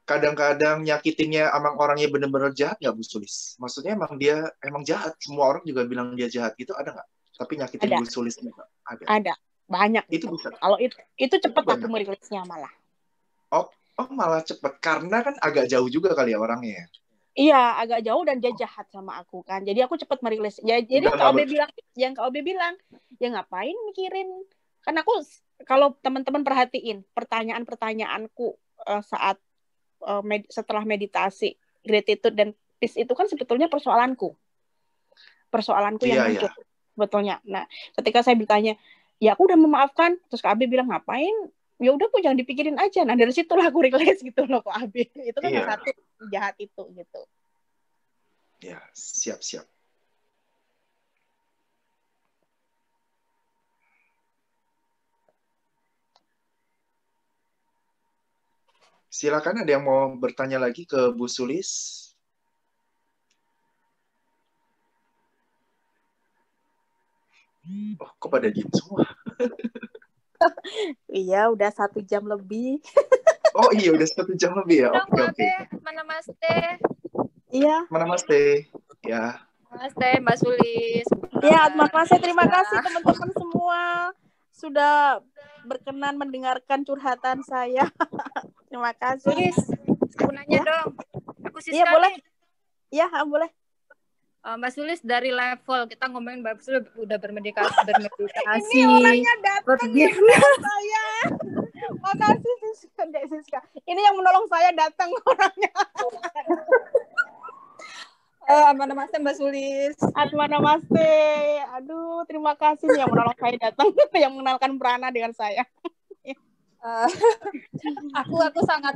kadang-kadang nyakitinnya emang orangnya bener-bener jahat nggak Bu Sulis? Maksudnya emang jahat. Semua orang juga bilang dia jahat gitu, ada nggak? Tapi nyakitin
Ada.
Bu Sulis nggak?
Ada. Banyak.
Itu bisa.
Kalau itu cepet
banyak.
aku merilisnya malah.
Oh, malah cepet. Karena kan agak jauh juga kali ya orangnya.
Iya, agak jauh dan dia jahat sama aku kan. Jadi aku cepet merilis. Ya, jadi
Udah
Kak
nggak
Obe bilang, ya ngapain mikirin? Kan aku kalau teman-teman perhatiin pertanyaan-pertanyaanku saat setelah meditasi, gratitude dan peace itu kan sebetulnya persoalanku yang muncul sebetulnya. Nah, ketika saya bertanya, ya aku udah memaafkan, terus Kak Abe bilang ngapain? Ya udah, aku jangan dipikirin aja. Nah, dari situlah aku rilis gitu loh Kak Abe. Itu kan yang satu jahat itu gitu.
Ya, siap. Silakan, ada yang mau bertanya lagi ke Bu Sulis? Oh, kok pada diem semua?
Iya, udah 1 jam lebih.
Oh iya, udah 1 jam lebih ya. Oke.
Mana Mas Teh?
Iya.
Mana Mas Teh? Ya.
Mas Teh, Mbak Sulis.
Ya, terima kasih teman-teman semua sudah berkenan mendengarkan curhatan saya. Terima kasih.
Sulis, aku nanya dong. Aku Siska.
Iya, boleh. Iya, boleh.
Mbak Sulis, dari level kita ngomongin Mbak Sulis udah bermeditasi.
Ini orangnya datang ya menolong saya. Makasih Siska. Ini yang menolong saya datang orangnya.
Namaste Mbak Sulis.
Namaste. Aduh, terima kasih nih yang menolong saya datang, yang mengenalkan Prana dengan saya.
Aku sangat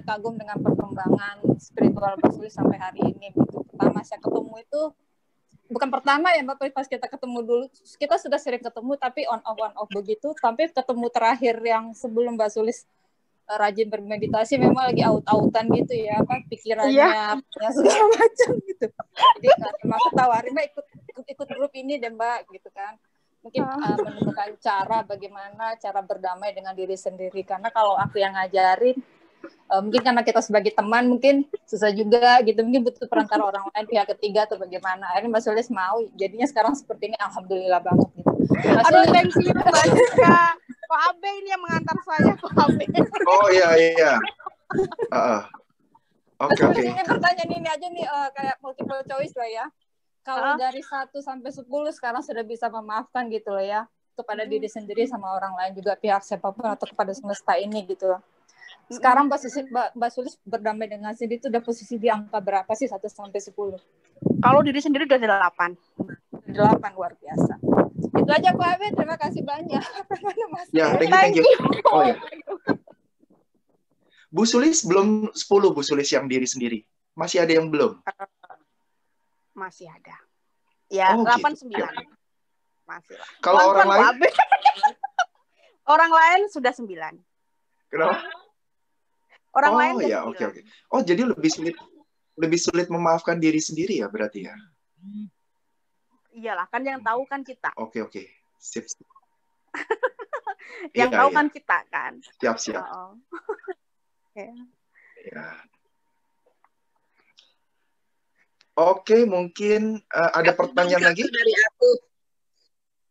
kagum dengan perkembangan spiritual Mbak Sulis sampai hari ini. Pertama saya ketemu itu bukan pertama ya Mbak, pas kita ketemu dulu kita sudah sering ketemu tapi on off begitu, tapi ketemu terakhir yang sebelum Mbak Sulis rajin bermeditasi memang lagi out-outan gitu ya, pikirannya ya segala macam gitu. Jadi aku tawarin Mbak ikut grup ini deh Mbak gitu kan. Mungkin menemukan bagaimana cara berdamai dengan diri sendiri, karena kalau aku yang ngajarin mungkin karena kita sebagai teman mungkin susah juga gitu, mungkin butuh perantara orang lain, pihak ketiga atau bagaimana. Akhirnya Mbak Sulis mau, jadinya sekarang seperti ini, alhamdulillah banget gitu.
Aduh, thank you Mbak Siska. Kok Abe ini yang mengantar saya, kok Abe.
Oh iya. Oke.
Ini pertanyaan ini aja nih kayak multiple choice lah ya. Kalau dari 1 sampai 10 sekarang sudah bisa memaafkan gitu loh ya, kepada diri sendiri sama orang lain juga, pihak siapapun atau kepada semesta ini gitu loh. Sekarang Mbak Sulis berdamai dengan sendiri itu udah posisi di angka berapa sih 1 sampai 10?
Kalau diri sendiri udah 8.
8, luar biasa. Itu aja Kak Abe, terima kasih banyak.
Ya, thank you. Oh ya. Bu Sulis belum 10 Bu Sulis yang diri sendiri. Masih ada yang belum?
Masih ada. Ya, 8
gitu.
9. Masih lah.
Kalau orang lain?
Orang lain sudah 9.
Kenapa?
Orang lain
ya, oke. Oh, jadi lebih sulit memaafkan diri sendiri ya berarti ya?
Iyalah, kan yang tahu kan kita.
Oke. Sip.
Yang tahu kan kita kan.
Siap. Ya. Oke, mungkin ada pertanyaan lagi
dari aku.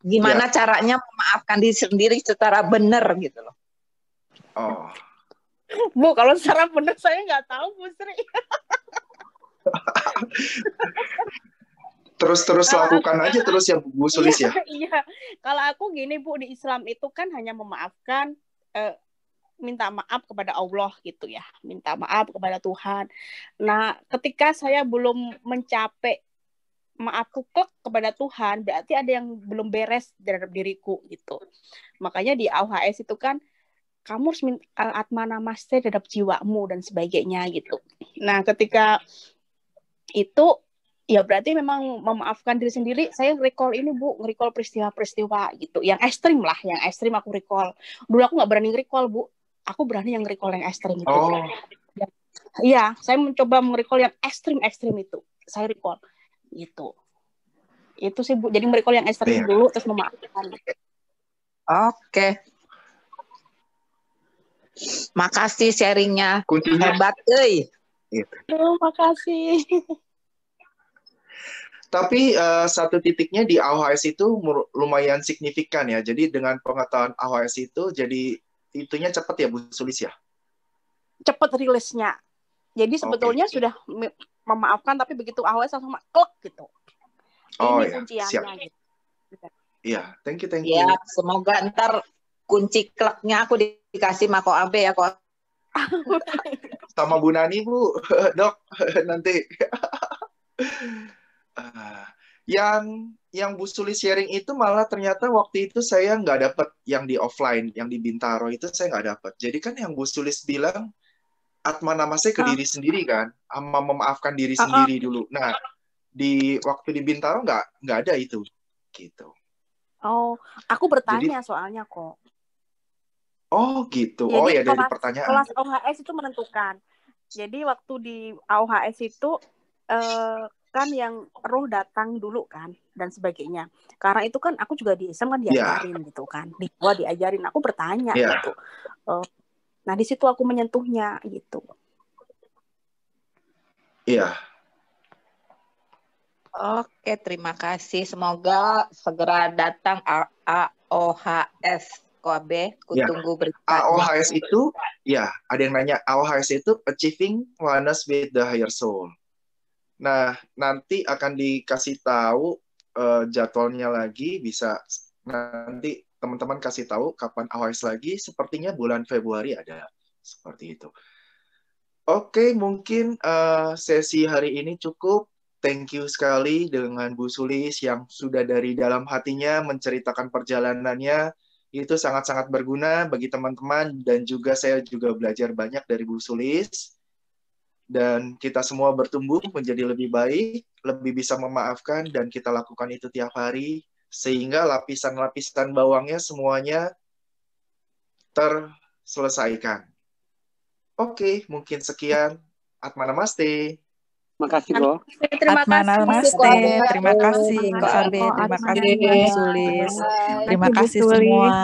Gimana caranya memaafkan diri sendiri secara benar gitu loh.
Oh.
Bu, kalau secara benar saya nggak tahu, Bu Sri.
Terus lakukan aja terus ya Bu Sulis ya.
Iya. Kalau aku gini Bu, di Islam itu kan hanya memaafkan minta maaf kepada Allah gitu ya, minta maaf kepada Tuhan. Nah, ketika saya belum mencapai maafku kepada Tuhan, berarti ada yang belum beres terhadap diriku gitu. Makanya di AUHS itu kan kamu harus atmanamaste terhadap jiwamu dan sebagainya gitu. Nah, ketika itu ya berarti memang memaafkan diri sendiri. Saya recall ini Bu, recall peristiwa-peristiwa gitu. Yang ekstrim lah, yang ekstrim aku recall. Dulu aku nggak berani recall Bu. Aku berani yang recall yang ekstrim itu.
Oh.
Iya, saya mencoba merecall yang ekstrim itu. Saya recall gitu. Itu sih Bu. Jadi merecall yang ekstrim dulu terus memaafkan gitu.
Oke. Makasih sharingnya.
Kuncinya
hebat euy.
Terima kasih.
Tapi satu titiknya di AUHS itu lumayan signifikan ya. Jadi dengan pengetahuan AUHS itu jadi itunya cepat ya Bu Sulis ya?
Cepat rilisnya. Jadi sebetulnya sudah memaafkan tapi begitu AUHS langsung klik gitu. Ini kunciannya gitu.
Iya, thank you.
Ya, semoga ntar kunci kleknya aku dikasih sama Ko Abe ya Ko.
Sama Bu Nani Bu, Dok nanti. Yang Bu Sulis sharing itu malah ternyata waktu itu saya nggak dapat yang di offline, yang di Bintaro itu saya nggak dapat. Jadi kan yang Bu Sulis bilang atmanamaste ke diri sendiri kan, sama memaafkan diri sendiri dulu. Nah, waktu di Bintaro nggak ada itu, gitu.
Oh, aku bertanya soalnya kok.
Oh gitu.
Jadi
oh ya dari pertanyaan.
Kelas AUHS itu menentukan. Jadi waktu di AUHS itu kan yang roh datang dulu kan dan sebagainya. Karena itu kan aku juga di ISM kan diajarin gitu kan. Di gua diajarin, aku bertanya gitu. Nah di situ aku menyentuhnya gitu.
Iya.
Oke, terima kasih. Semoga segera datang AOHS Kobe. Kutunggu beritanya.
AOHS itu, ya ada yang nanya, AOHS itu Achieving Oneness with the Higher Soul. Nah, nanti akan dikasih tahu jadwalnya lagi, bisa nanti teman-teman kasih tahu kapan AOHS lagi, sepertinya bulan Februari ada, seperti itu. Oke, mungkin sesi hari ini cukup. Thank you sekali dengan Bu Sulis yang sudah dari dalam hatinya menceritakan perjalanannya. Itu sangat-sangat berguna bagi teman-teman dan juga saya juga belajar banyak dari Bu Sulis. Dan kita semua bertumbuh menjadi lebih baik, lebih bisa memaafkan, dan kita lakukan itu tiap hari sehingga lapisan-lapisan bawangnya semuanya terselesaikan. Oke, mungkin sekian. Atmanamaste.
Makasih Ko.
Terima kasih.
Terima kasih Ko Abe, terima kasih Bu Sulis. Terima kasih semua.